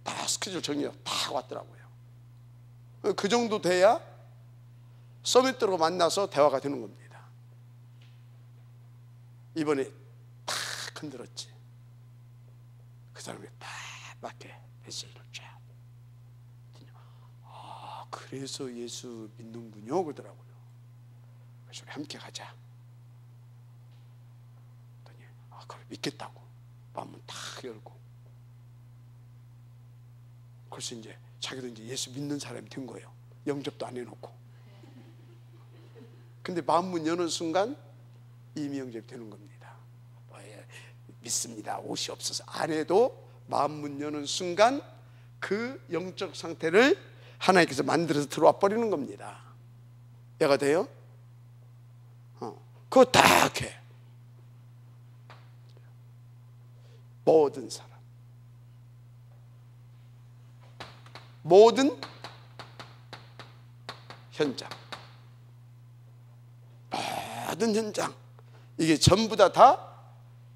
다 스케줄 정리가 다 왔더라고요. 그 정도 돼야 서밋으로 만나서 대화가 되는 겁니다. 이번에 탁 흔들었지. 그 사람이 딱 맞게 메시지를 쫙. 그래서 예수 믿는군요 그러더라고요. 그래서 우리 함께 가자. 그래 믿겠다고 마음은 탁 열고. 그래서 이제 자기도 이제 예수 믿는 사람이 된 거예요. 영접도 안 해놓고. 근데 마음문 여는 순간 이미 영접이 되는 겁니다. 믿습니다. 옷이 없어서 안 해도 마음문 여는 순간 그 영적 상태를 하나님께서 만들어서 들어와 버리는 겁니다. 이해가 돼요? 그거 딱 해. 모든 사람, 모든 현장, 모든 현장, 이게 전부 다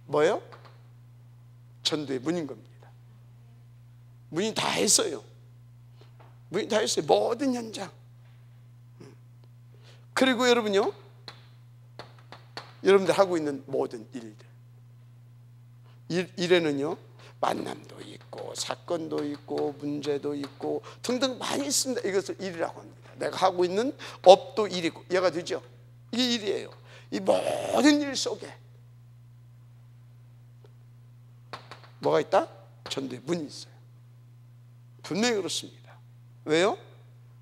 뭐예요? 전도의 문인 겁니다. 문이 다 했어요. 문이 다 했어요. 모든 현장. 그리고 여러분요, 여러분들 하고 있는 모든 일들, 일에는요 만남도 있고 사건도 있고 문제도 있고 등등 많이 있습니다. 이것을 일이라고 합니다. 내가 하고 있는 업도 일이고, 이해가 되죠? 이게 일이에요. 이 모든 일 속에 뭐가 있다? 전도의 문이 있어요. 분명히 그렇습니다. 왜요?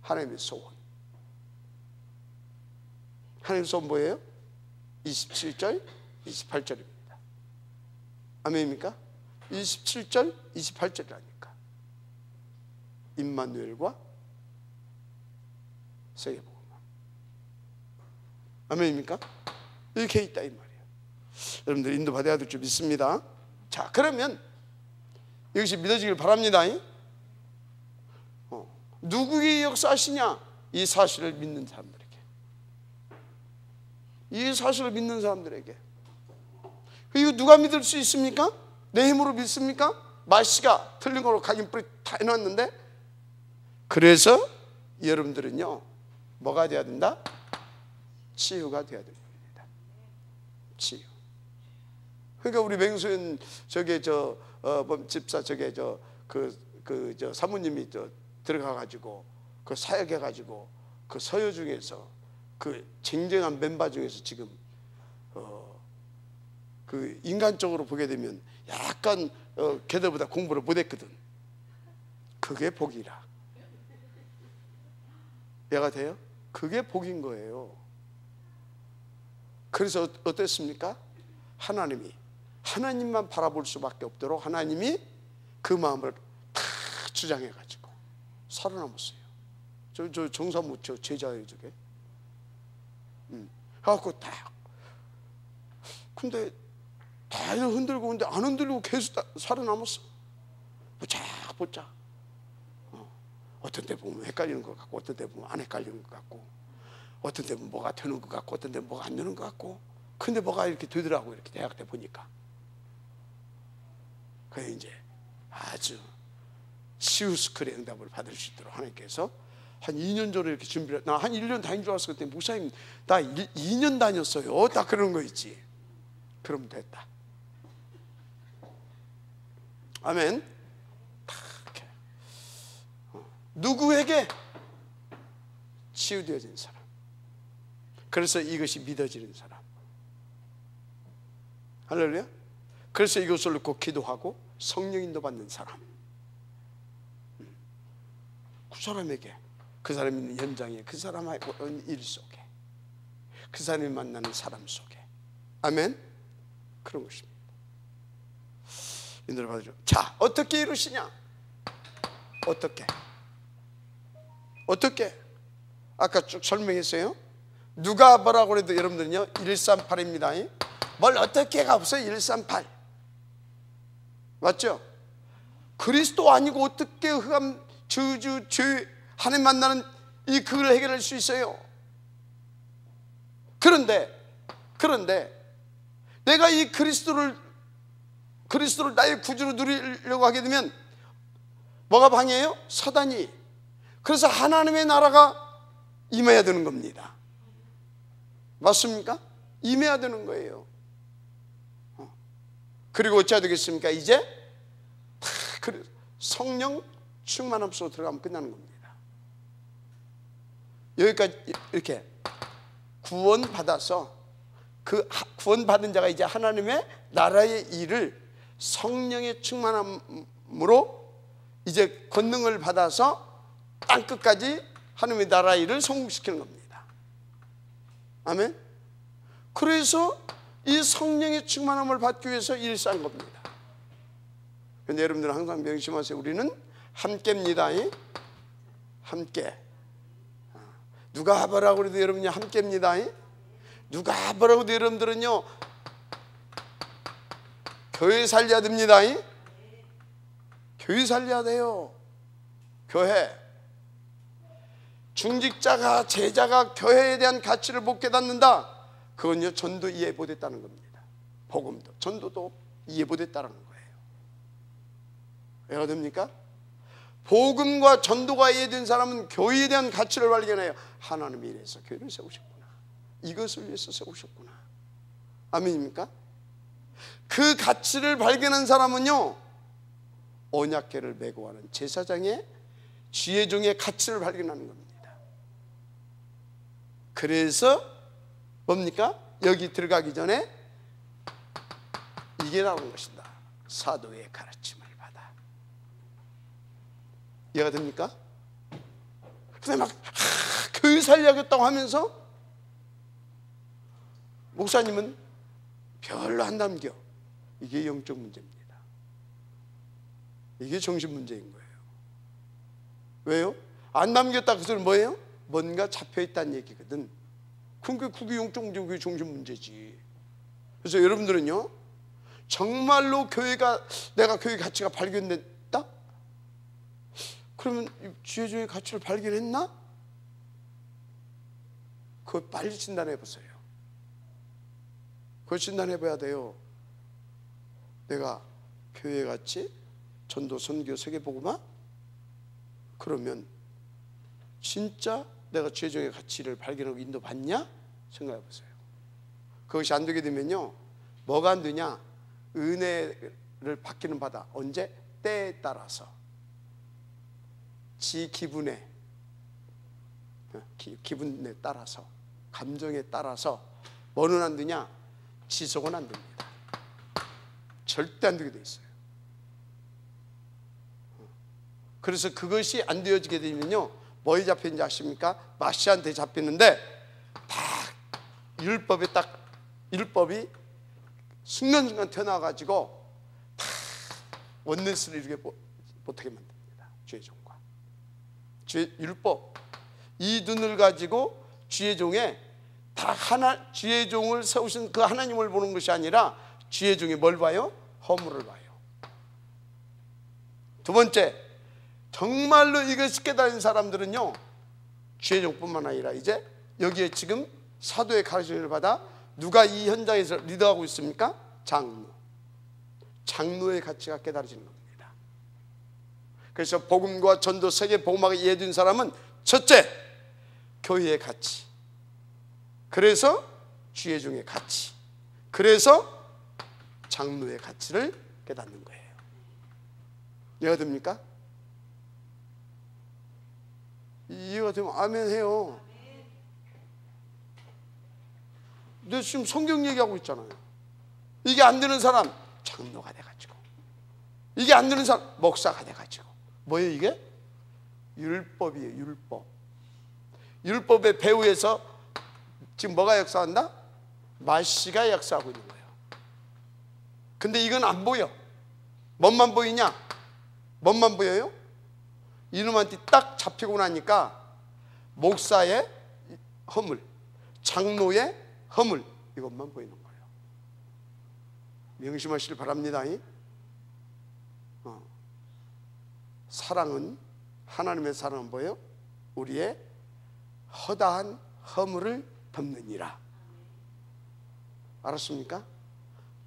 하나님의 소원. 하나님의 소원 뭐예요? 27절 28절입니다 아멘입니까? 27절 28절이라니까. 임마누엘과 세계복음. 아멘입니까? 이렇게 있다 이 말이에요. 여러분들 인도받아야 될 줄 믿습니다. 자, 그러면 이것이 믿어지길 바랍니다. 누구의 역사시냐? 이 사실을 믿는 사람들에게, 이 사실을 믿는 사람들에게. 이거 누가 믿을 수 있습니까? 내 힘으로 믿습니까? 마씨가 틀린 걸로 각인뿌리 다 해놨는데. 그래서 여러분들은요, 뭐가 돼야 된다? 치유가 돼야 됩니다. 치유. 그러니까 우리 맹수연 집사 사모님이 들어가가지고 그 사역해가지고 그 서여 중에서 그 쟁쟁한 멤버 중에서 지금 그 인간적으로 보게 되면 약간 걔들보다 공부를 못했거든. 그게 복이라. 이해가 돼요? 그게 복인 거예요. 그래서 어땠습니까? 하나님만 바라볼 수밖에 없도록 하나님이 그 마음을 다 주장해가지고 살아남았어요. 저 정사무 제자예요, 저게. 그래갖고 딱. 근데 다 흔들고, 근데 안 흔들리고 계속 살아남았어. 보자. 어떤 데 보면 헷갈리는 것 같고, 어떤 데 보면 안 헷갈리는 것 같고, 어떤 데 보면 뭐가 되는 것 같고, 어떤 데 뭐가 안 되는 것 같고. 근데 뭐가 이렇게 되더라고, 이렇게 대학 때 보니까. 그래서 이제 아주 시우스클의 응답을 받을 수 있도록 하나님께서 한 2년 전에 이렇게 준비를. 나 한 1년 다닌 줄 알았을 때, 목사님 나 2년 다녔어요, 딱 그러는 거 있지. 그럼 됐다. 아멘. 이렇게. 누구에게? 치유되어진 사람. 그래서 이것이 믿어지는 사람. 할렐루야. 그래서 이것을 놓고 기도하고 성령인도 받는 사람. 그 사람에게, 그 사람이 있는 현장에, 그 사람의 일 속에, 그 사람이 만나는 사람 속에. 아멘. 그런 것입니다. 인도를 받으죠. 자, 어떻게 이루시냐? 어떻게? 아까 쭉 설명했어요. 누가 뭐라고 해도 여러분들은요, 138입니다. 뭘 어떻게가 없어요. 138 맞죠? 그리스도 아니고 어떻게 흑암, 저주, 죄, 하나님 만나는 이 그걸 해결할 수 있어요? 그런데 내가 이 그리스도를 나의 구주로 누리려고 하게 되면 뭐가 방해해요? 사단이. 그래서 하나님의 나라가 임해야 되는 겁니다. 맞습니까? 임해야 되는 거예요. 그리고 어찌해야 되겠습니까? 이제 성령 충만함 속으로 들어가면 끝나는 겁니다. 여기까지 이렇게 구원받아서, 그 구원받은 자가 이제 하나님의 나라의 일을 성령의 충만함으로 이제 권능을 받아서 땅끝까지 하나님의 나라의 일을 성공시키는 겁니다. 아멘. 그래서 이 성령의 충만함을 받기 위해서 일산 겁니다. 그런데 여러분들은 항상 명심하세요. 우리는 함께입니다. 함께. 누가 뭐라고 해도 여러분이 함께입니다. 누가 뭐라고 해도 여러분들은요, 교회 살려야 됩니다. 교회 살려야 돼요. 교회. 중직자가, 제자가 교회에 대한 가치를 못 깨닫는다. 그건요, 전도 이해 못했다는 겁니다. 복음도, 전도도 이해 못했다는 거예요. 왜가 됩니까? 복음과 전도가 이해된 사람은 교회에 대한 가치를 발견해요. 하나님이 이래서 교회를 세우셨구나. 이것을 위해서 세우셨구나. 아멘입니까? 그 가치를 발견한 사람은요, 언약궤를 메고 하는 제사장의 지혜종의 가치를 발견하는 겁니다. 그래서 뭡니까? 여기 들어가기 전에 이게 나오는 것이다. 사도의 가르침을 받아. 이해가 됩니까? 근데 막 교회 살려야겠다고 하면서 목사님은 별로 안 남겨. 이게 영적 문제입니다. 이게 정신 문제인 거예요. 왜요? 안 남겼다 그 소리는 뭐예요? 뭔가 잡혀있다는 얘기거든. 그게 영적 문제, 그게 정신 문제지. 그래서 여러분들은요, 정말로 내가 교회 가치가 발견됐다? 그러면 지혜종의 가치를 발견했나? 그거 빨리 진단해 보세요. 그걸 진단해 봐야 돼요. 내가 교회 가치, 전도, 선교, 세계복음화? 그러면 진짜 내가 지혜종의 가치를 발견하고 인도받냐? 생각해 보세요. 그것이 안 되게 되면요, 뭐가 안 되냐? 은혜를 받기는 받아. 언제? 때에 따라서, 지 기분에 따라서, 감정에 따라서 뭐는 안 되냐? 지속은 안 됩니다. 절대 안 되게 돼 있어요. 그래서 그것이 안 되어지게 되면요, 뭐에 잡혔는지 아십니까? 마시아한테 잡혔는데, 율법이 순간순간 튀어나와가지고 다 원내스를 이렇게 못하게 만듭니다. 지혜종과 율법, 이 눈을 가지고 지혜종에 지혜종을 세우신 그 하나님을 보는 것이 아니라 지혜종이 뭘 봐요? 허물을 봐요. 두 번째, 정말로 이것을 깨달은 사람들은요, 지혜종뿐만 아니라 이제 여기에 지금 사도의 가르침을 받아 누가 이 현장에서 리더하고 있습니까? 장로의 가치가 깨달아지는 겁니다. 그래서 복음과 전도, 세계 복음화가 이해된 사람은 첫째, 교회의 가치, 그래서 지혜종의 가치, 그래서 장로의 가치를 깨닫는 거예요. 이해가 됩니까? 이해가 되면 아멘 해요. 근데 지금 성경 얘기하고 있잖아요. 이게 안 되는 사람 장로가 돼가지고, 이게 안 되는 사람 목사가 돼가지고, 뭐예요 이게? 율법이에요. 율법의 배후에서 지금 뭐가 역사한다? 마씨가 역사하고 있는 거예요. 근데 이건 안 보여. 뭔만 보이냐? 뭔만 보여요? 이놈한테 딱 잡히고 나니까 목사의 허물, 장로의 허물, 이것만 보이는 거예요. 명심하시길 바랍니다. 사랑은, 하나님의 사랑은 뭐예요? 우리의 허다한 허물을 덮느니라. 알았습니까?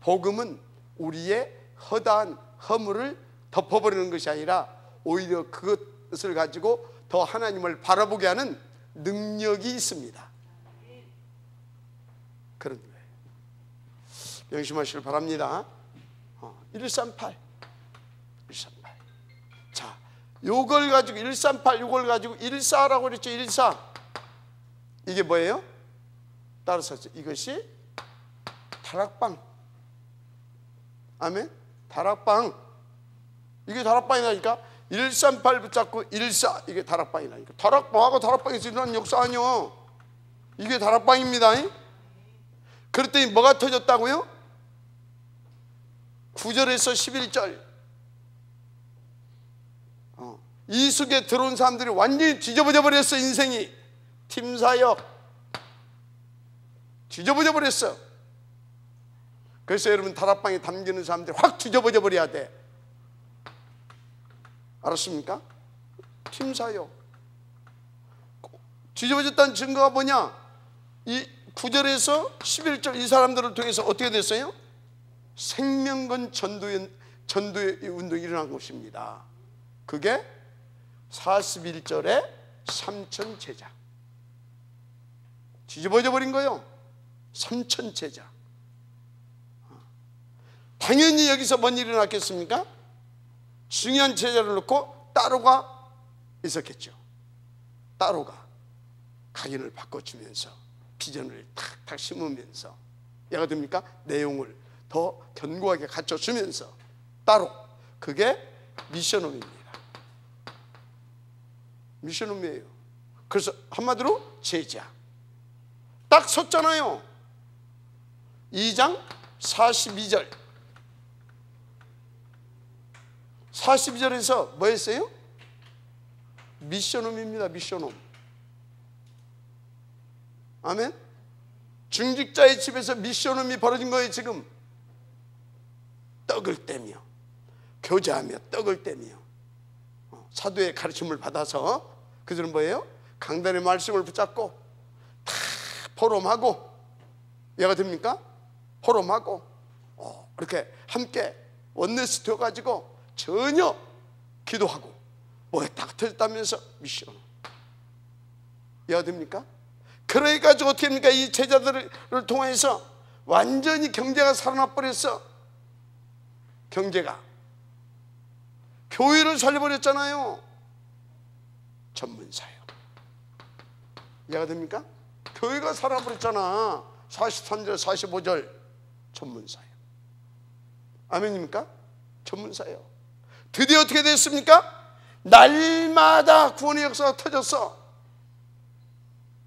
복음은 우리의 허다한 허물을 덮어버리는 것이 아니라 오히려 그것을 가지고 더 하나님을 바라보게 하는 능력이 있습니다. 그런 거예요. 명심하시길 바랍니다. 138. 자, 요걸 가지고 138, 요걸 가지고 14라고 그랬죠. 14. 이게 뭐예요? 따라서 이것이 다락방. 아멘. 다락방. 이게 다락방이라니까. 138 붙잡고 14, 이게 다락방이라니까. 다락방하고 다락방에서 일어난 역사 아니요. 이게 다락방입니다. 그랬더니 뭐가 터졌다고요? 9절에서 11절. 이 속에 들어온 사람들이 완전히 뒤집어져 버렸어. 인생이 팀사역 뒤집어져 버렸어. 그래서 여러분, 다락방에 담기는 사람들이 확 뒤집어져 버려야 돼. 알았습니까? 팀사역 뒤집어졌다는 증거가 뭐냐? 이 9절에서 11절 이 사람들을 통해서 어떻게 됐어요? 생명건 전도의 운동이 일어난 것입니다. 그게 41절에 3천 제자. 뒤집어져 버린 거예요. 3천 제자. 당연히 여기서 뭔 일이 일어났겠습니까? 중요한 제자를 놓고 따로가 있었겠죠. 따로가 각인을 바꿔주면서 비전을 탁탁 심으면서, 얘가 됩니까? 내용을 더 견고하게 갖춰주면서 따로, 그게 미션홈입니다. 미션홈이에요. 그래서 한마디로 제자. 딱 섰잖아요. 2장 42절. 42절에서 뭐 했어요? 미션홈입니다. 미션홈. 아멘. 중직자의 집에서 미션홈이 벌어진 거예요. 지금 떡을 떼며 교제하며 떡을 떼며 사도의 가르침을 받아서 그들은 뭐예요? 강단의 말씀을 붙잡고 다 포럼하고, 이해가 됩니까? 포럼하고 이렇게 함께 원네스 되어가지고 전혀 기도하고 뭐에 딱 터졌다면서 미션. 이해가 됩니까? 그래가지고 어떻게 합니까? 이 제자들을 통해서 완전히 경제가 살아나 버렸어. 경제가 교회를 살려버렸잖아요. 전문사요. 이해가 됩니까? 교회가 살아버렸잖아. 43절 45절 전문사요. 아멘입니까? 전문사요. 드디어 어떻게 됐습니까? 날마다 구원의 역사가 터졌어.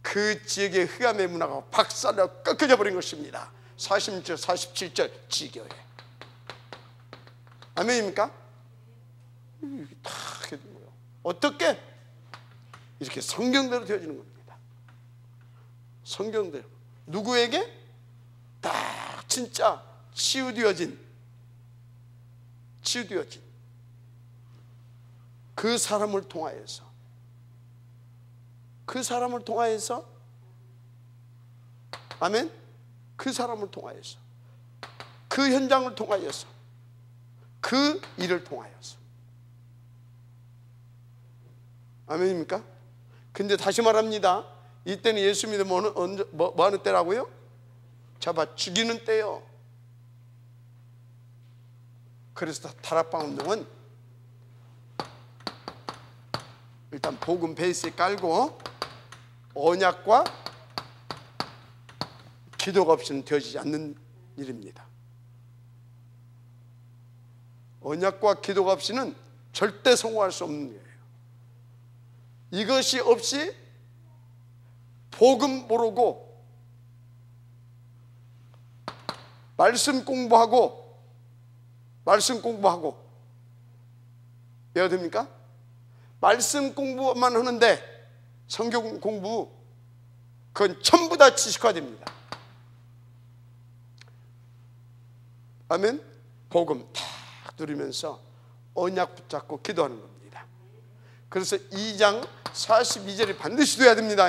그 지역의 흑암의 문화가 박살나 꺾어져 버린 것입니다. 46절 47절 지교회. 아멘입니까? 이게 다 되는 거예요. 어떻게? 이렇게 성경대로 되어지는 겁니다. 성경대로. 누구에게? 딱 진짜 치유되어진 그 사람을 통하여서, 그 사람을 통하여서, 아멘? 그 사람을 통하여서, 그 현장을 통하여서, 그 일을 통하여서. 아멘입니까? 근데 다시 말합니다. 이때는 예수 믿으면 뭐 하는 때라고요? 잡아 죽이는 때요. 그래서 다락방 운동은 일단 복음 베이스에 깔고 언약과 기도가 없이는 되어지지 않는 일입니다. 언약과 기도가 없이는 절대 성공할 수 없는 거예요. 이것이 없이 복음 모르고 말씀 공부하고 이해가 됩니까? 말씀 공부만 하는데 성경 공부 그건 전부 다 지식화됩니다. 아멘. 복음 탁 누리면서 언약 붙잡고 기도하는 겁니다. 그래서 2장 42절이 반드시 돼야 됩니다.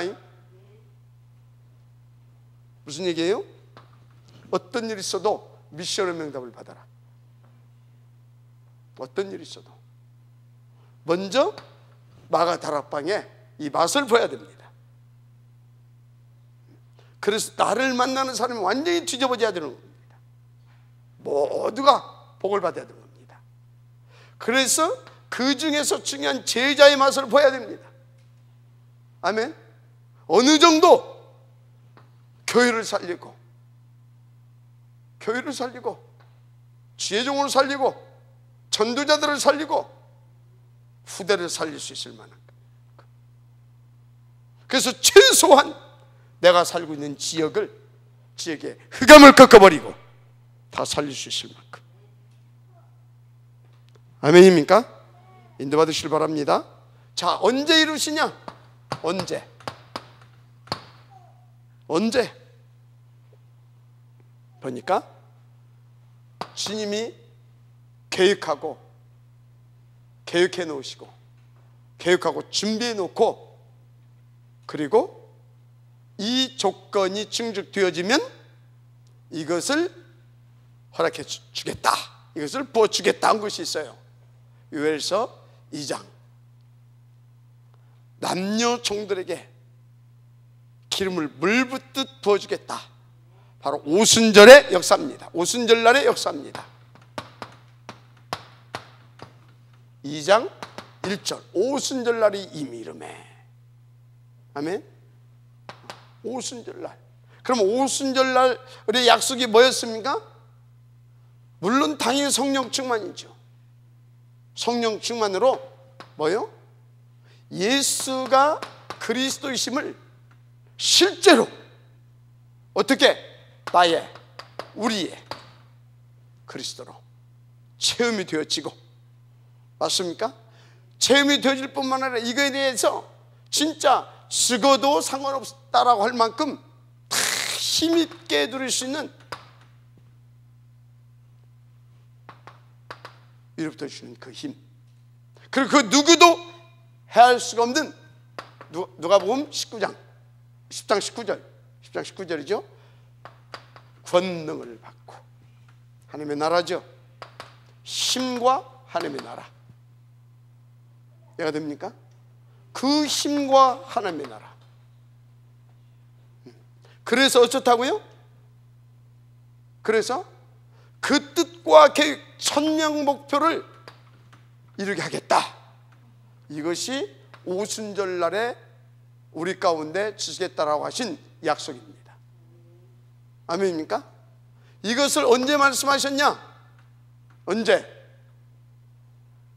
무슨 얘기예요? 어떤 일이 있어도 미션의 명답을 받아라. 어떤 일이 있어도 먼저 마가 다락방에 이 맛을 보여야 됩니다. 그래서 나를 만나는 사람이 완전히 뒤집어져야 되는 겁니다. 모두가 복을 받아야 되는 겁니다. 그래서 그 중에서 중요한 제자의 맛을 보여야 됩니다. 아멘. 어느 정도 교회를 살리고 지혜종을 살리고 전도자들을 살리고 후대를 살릴 수 있을 만한. 그래서 최소한 내가 살고 있는 지역에 흑암을 꺾어버리고 다 살릴 수 있을 만큼. 아멘입니까? 인도받으시길 바랍니다. 자, 언제 이루시냐? 언제? 보니까 주님이 계획해 놓으시고 계획하고 준비해 놓고, 그리고 이 조건이 충족되어지면 이것을 허락해 주겠다, 이것을 부어주겠다 한 것이 있어요. 요엘서 2장 남녀 종들에게 기름을 물 붓듯 부어주겠다. 바로 오순절의 역사입니다. 오순절날의 역사입니다. 2장 1절 오순절날이 이미 이르매. 아멘. 오순절날. 그럼 오순절날의 약속이 뭐였습니까? 물론 당연히 성령 충만이죠. 성령 충만으로 뭐요? 예수가 그리스도이심을 실제로 어떻게? 우리의 그리스도로 체험이 되어지고, 맞습니까? 체험이 되어질 뿐만 아니라 이거에 대해서 진짜 죽어도 상관없다라고 할 만큼 다 힘있게 누릴 수 있는 위로부터 주는 그 힘, 그리고 그 누구도 해할 수가 없는 누가복음 10장 19절이죠. 권능을 받고, 하나님의 나라죠. 힘과 하나님의 나라, 얘가 됩니까? 그 힘과 하나님의 나라. 그래서 어쩌다고요? 그래서 그 뜻과 계획, 천명 목표를 이루게 하겠다. 이것이 오순절날에 우리 가운데 주시겠다라고 하신 약속입니다. 아멘입니까? 이것을 언제 말씀하셨냐? 언제?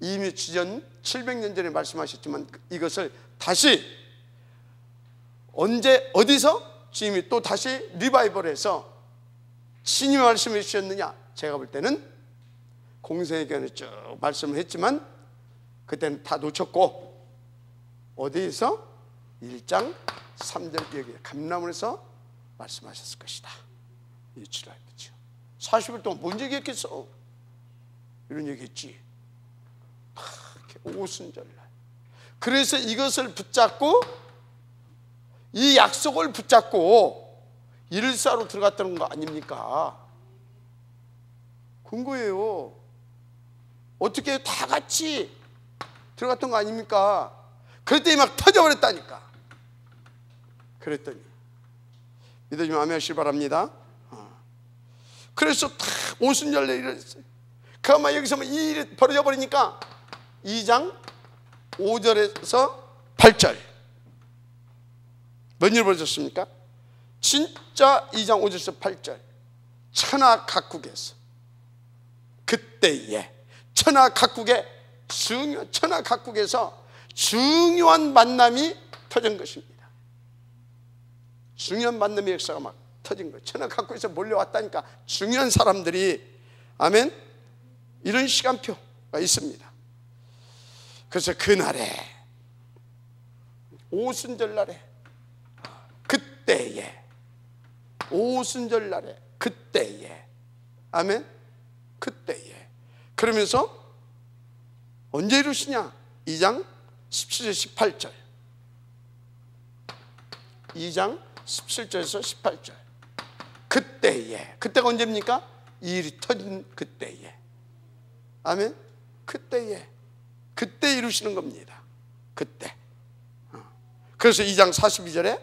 이미 주전 700년 전에 말씀하셨지만 이것을 다시 언제 어디서 주님이 또 다시 리바이벌해서 신이 말씀해 주셨느냐? 제가 볼 때는 공생애견에 쭉 말씀을 했지만 그때는 다 놓쳤고, 어디에서? 1장 3절 여기 감람원에서 말씀하셨을 것이다. 이치라 했죠. 40일 동안 뭔 얘기했겠어? 이런 얘기했지. 오순절날. 그래서 이것을 붙잡고, 이 약속을 붙잡고 일사로 들어갔다는 거 아닙니까? 그런 거예요. 어떻게 다 같이 들어갔던 거 아닙니까? 그랬더니 막 터져버렸다니까. 그랬더니 믿어주면 아멘 하시기 바랍니다. 그래서 다 오순절날 일어났어요. 그만 여기서 이 일이 벌어져 버리니까 2장 5절에서 8절 뭔 일 벌어졌습니까? 진짜 2장 5절에서 8절 천하 각국에서 그때에 천하 각국에서 중요한 만남이 터진 것입니다. 중요한 만남의 역사가 막 터진 거예요. 천하 각국에서 몰려왔다니까. 중요한 사람들이, 아멘, 이런 시간표가 있습니다. 그래서 그날에 오순절날에 그때에, 오순절날에 그때에, 아멘, 그때에. 그러면서 언제 이루시냐? 2장 17절 18절 2장 17절에서 18절 그때에. 그때가 언제입니까? 이 일이 터진 그때에. 아멘. 그때에, 그때 이루시는 겁니다. 그때. 그래서 2장 42절에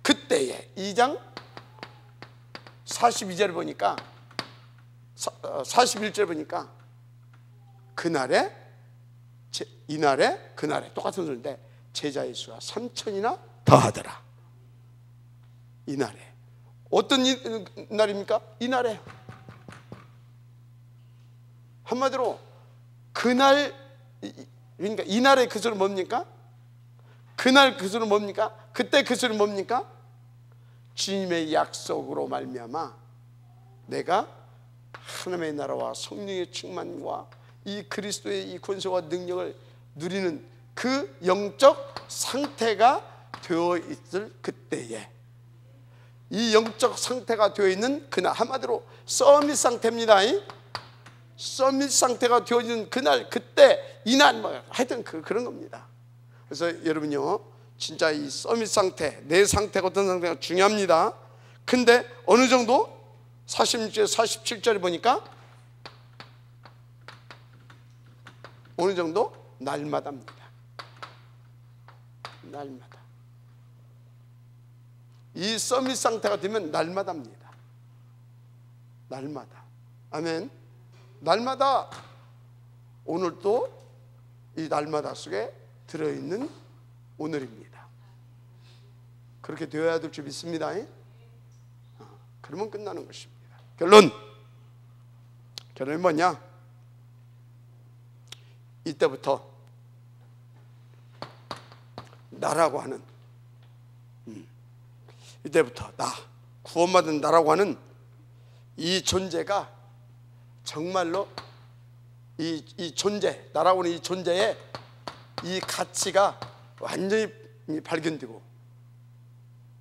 그때에, 2장 42절 보니까 41절 보니까 그날에, 이날에, 그날에 똑같은 소리인데 제자의 수가 3천이나 더하더라. 이날에. 어떤 날입니까? 이날에. 한마디로 그날, 그러니까 이날의 그 소리는 뭡니까? 그날 그 소리는 뭡니까? 그때 그 소리는 뭡니까? 주님의 약속으로 말미암아 내가 하나님의 나라와 성령의 충만과 이 그리스도의 이 권세와 능력을 누리는 그 영적 상태가 되어 있을 그때에, 이 영적 상태가 되어 있는 그날, 한마디로 서밋 상태입니다. 서밋 상태가 되어 있는 그날, 그때, 이날, 뭐 하여튼 그런 겁니다. 그래서 여러분요, 진짜 이 서밋 상태, 내 상태가 어떤 상태가 중요합니다. 근데 어느 정도 46절 47절에 보니까 어느 정도 날마다입니다. 날마다. 이 서밋 상태가 되면 날마다입니다. 날마다. 아멘. 날마다. 오늘도 이 날마다 속에 들어있는 오늘입니다. 그렇게 되어야 될 줄 믿습니다. 그러면 끝나는 것입니다. 결론이 뭐냐? 이때부터 나라고 하는, 이때부터 나, 구원받은 나라고 하는 이 존재가 정말로 이 존재, 나라고 하는 이 존재의 이 가치가 완전히 발견되고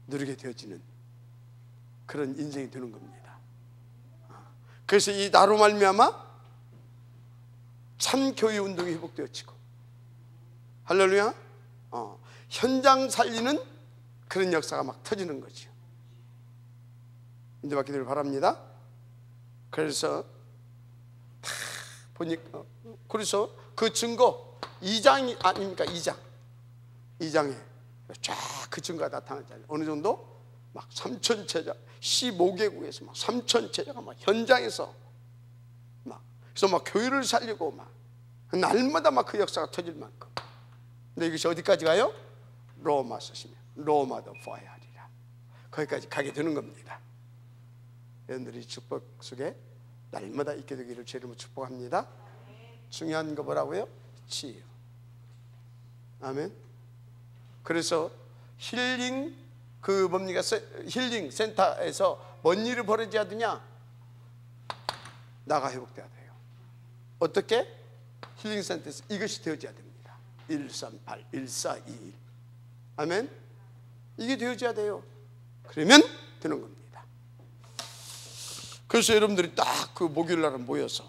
누리게 되어지는 그런 인생이 되는 겁니다. 그래서 이 나로 말미암아 참 교회 운동이 회복되어지고, 할렐루야. 현장 살리는 그런 역사가 막 터지는 거죠. 인도받기를 바랍니다. 그래서 다 보니까, 그래서 그 증거 2장 아닙니까? 2장에 쫙 그 증거가 나타나잖아요. 어느 정도? 막 3천 제자, 15개국에서 막 3천 제자가 막 현장에서 막, 그래서 막 교회를 살리고 막 날마다 막 그 역사가 터질 만큼. 근데 이것이 어디까지 가요? 로마서시면 로마도 보아야 하리라. 거기까지 가게 되는 겁니다. 여러분들이 축복 속에 날마다 있게 되기를 제 이름으로 축복합니다. 중요한 거 뭐라고요? 치유. 아멘. 그래서 힐링 그 뭡니까? 힐링 센터에서 뭔 일을 벌어져야 되냐? 나가 회복돼야 돼요. 어떻게? 힐링 센터에서 이것이 되어져야 됩니다. 138, 1421. 아멘. 이게 되어져야 돼요. 그러면 되는 겁니다. 그래서 여러분들이 딱 그 목요일 날은 모여서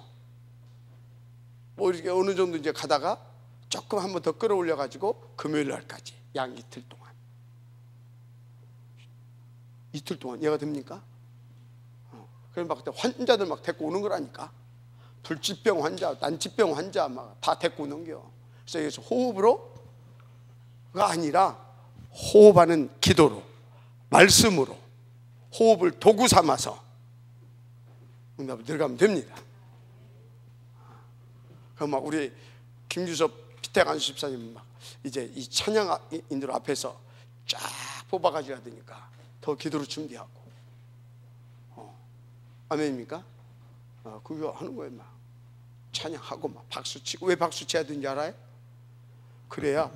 뭐 이렇게 어느 정도 이제 가다가 조금 한번 더 끌어올려 가지고 금요일 날까지 양 이틀 동안, 이틀 동안 이해가 됩니까? 그럼 막 환자들 막 데리고 오는 거라니까. 불치병 환자, 난치병 환자 막 다 데리고 오는 겨. 그래서 여기서 호흡으로가 아니라 호흡하는 기도로, 말씀으로 호흡을 도구 삼아서 응답을 들어가면 됩니다. 그럼 막 우리 김규섭 피태관 집사님 막 이제 이 찬양인들 앞에서 쫙 뽑아가지고 하니까 더 기도를 준비하고, 아멘입니까? 그거 하는 거예요. 막 찬양하고 막 박수치고. 왜 박수쳐야 되는지 알아요? 그래야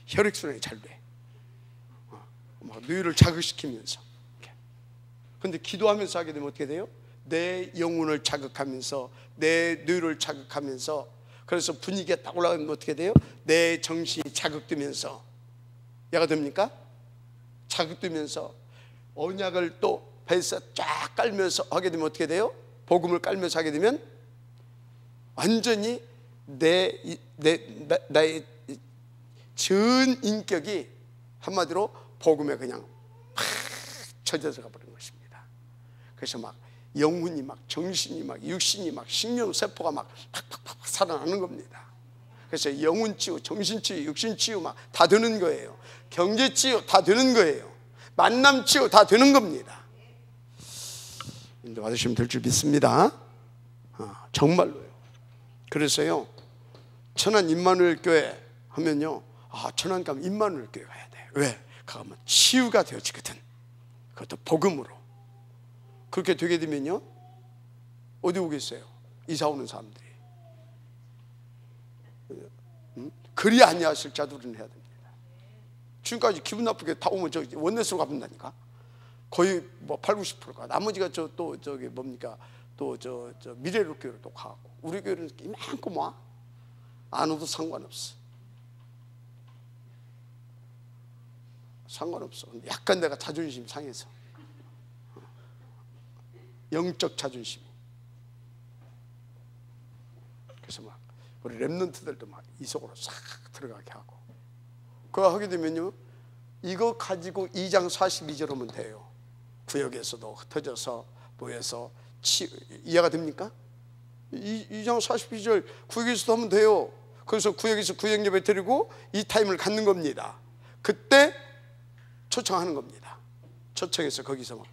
혈액순환이 잘 돼. 막 뇌를 자극시키면서. 근데 기도하면서 하게 되면 어떻게 돼요? 내 영혼을 자극하면서, 내 뇌를 자극하면서, 그래서 분위기가 딱 올라가면 어떻게 돼요? 내 정신이 자극되면서, 얘가 됩니까? 자극되면서 언약을 또 배에서 쫙 깔면서 하게 되면 어떻게 돼요? 복음을 깔면서 하게 되면 완전히 나의 전 인격이 한마디로 복음에 그냥 팍 젖어들어가 버린 것입니다. 그래서 막 영혼이 막, 정신이 막, 육신이 막, 신경세포가 막 팍팍팍 살아나는 겁니다. 그래서 영혼 치유, 정신 치유, 육신 치유 막 다 되는 거예요. 경제 치유 다 되는 거예요. 만남 치유 다 되는 겁니다. 인도 받으시면 될 줄 믿습니다. 정말로요. 그래서요, 천안 임마누엘 교회 하면요, 천안 가면 임마누엘 교회 가야 돼. 왜? 가면 치유가 되어지거든. 그것도 복음으로. 그렇게 되게 되면요, 어디 오겠어요? 이사 오는 사람들이. 그리 아니하실 자들은 해야 됩니다. 지금까지 기분 나쁘게 다 오면 저 원내스로 가본다니까. 거의 뭐 80, 90%가. 나머지가 또 저기 뭡니까? 또 저 미래로 교회로 또 가고. 우리 교회는 이만큼 와. 안 오도 상관없어. 상관없어. 근데 약간 내가 자존심 상해서. 영적 자존심이. 그래서 막 우리 랩런트들도 막 이 속으로 싹 들어가게 하고. 그거 하게 되면요, 이거 가지고 2장 42절 하면 돼요. 구역에서도 흩어져서 모여서 이해가 됩니까? 2장 42절 구역에서도 하면 돼요. 그래서 구역에서 구역 예배 드리고 이 타임을 갖는 겁니다. 그때 초청하는 겁니다. 초청해서 거기서 막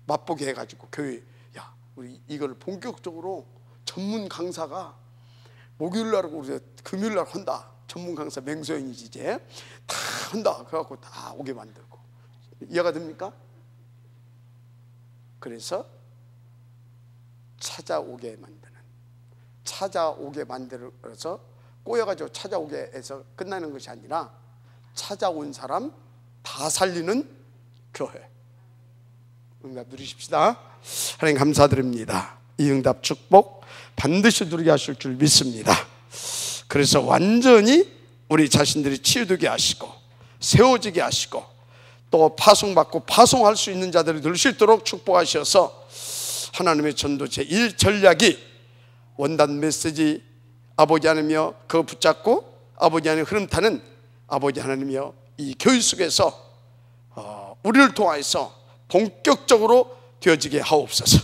맛보게 해가지고 교회, 야 우리 이걸 본격적으로 전문 강사가 목요일 날하고 우리 금요일 날 한다. 전문 강사 맹소연이지 이제 다 한다. 그래갖고 다 오게 만들고. 이해가 됩니까? 그래서 찾아오게 만들어서 꼬여가지고 찾아오게 해서 끝나는 것이 아니라 찾아온 사람 다 살리는 교회. 응답 누리십시다. 하나님 감사드립니다. 이 응답 축복 반드시 누리게 하실 줄 믿습니다. 그래서 완전히 우리 자신들이 치유되게 하시고 세워지게 하시고 또 파송받고 파송할 수 있는 자들이 될 수 있도록 축복하셔서 하나님의 전도 제1 전략이 원단 메시지 아버지 하나님이여 그거 붙잡고 아버지 하나님 흐름 타는 아버지 하나님이여 이 교회 속에서 우리를 통하여서 본격적으로 되어지게 하옵소서.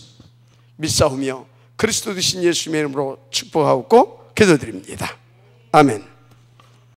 믿사오며 그리스도 되신 예수님의 이름으로 축복하고 기도드립니다. 아멘.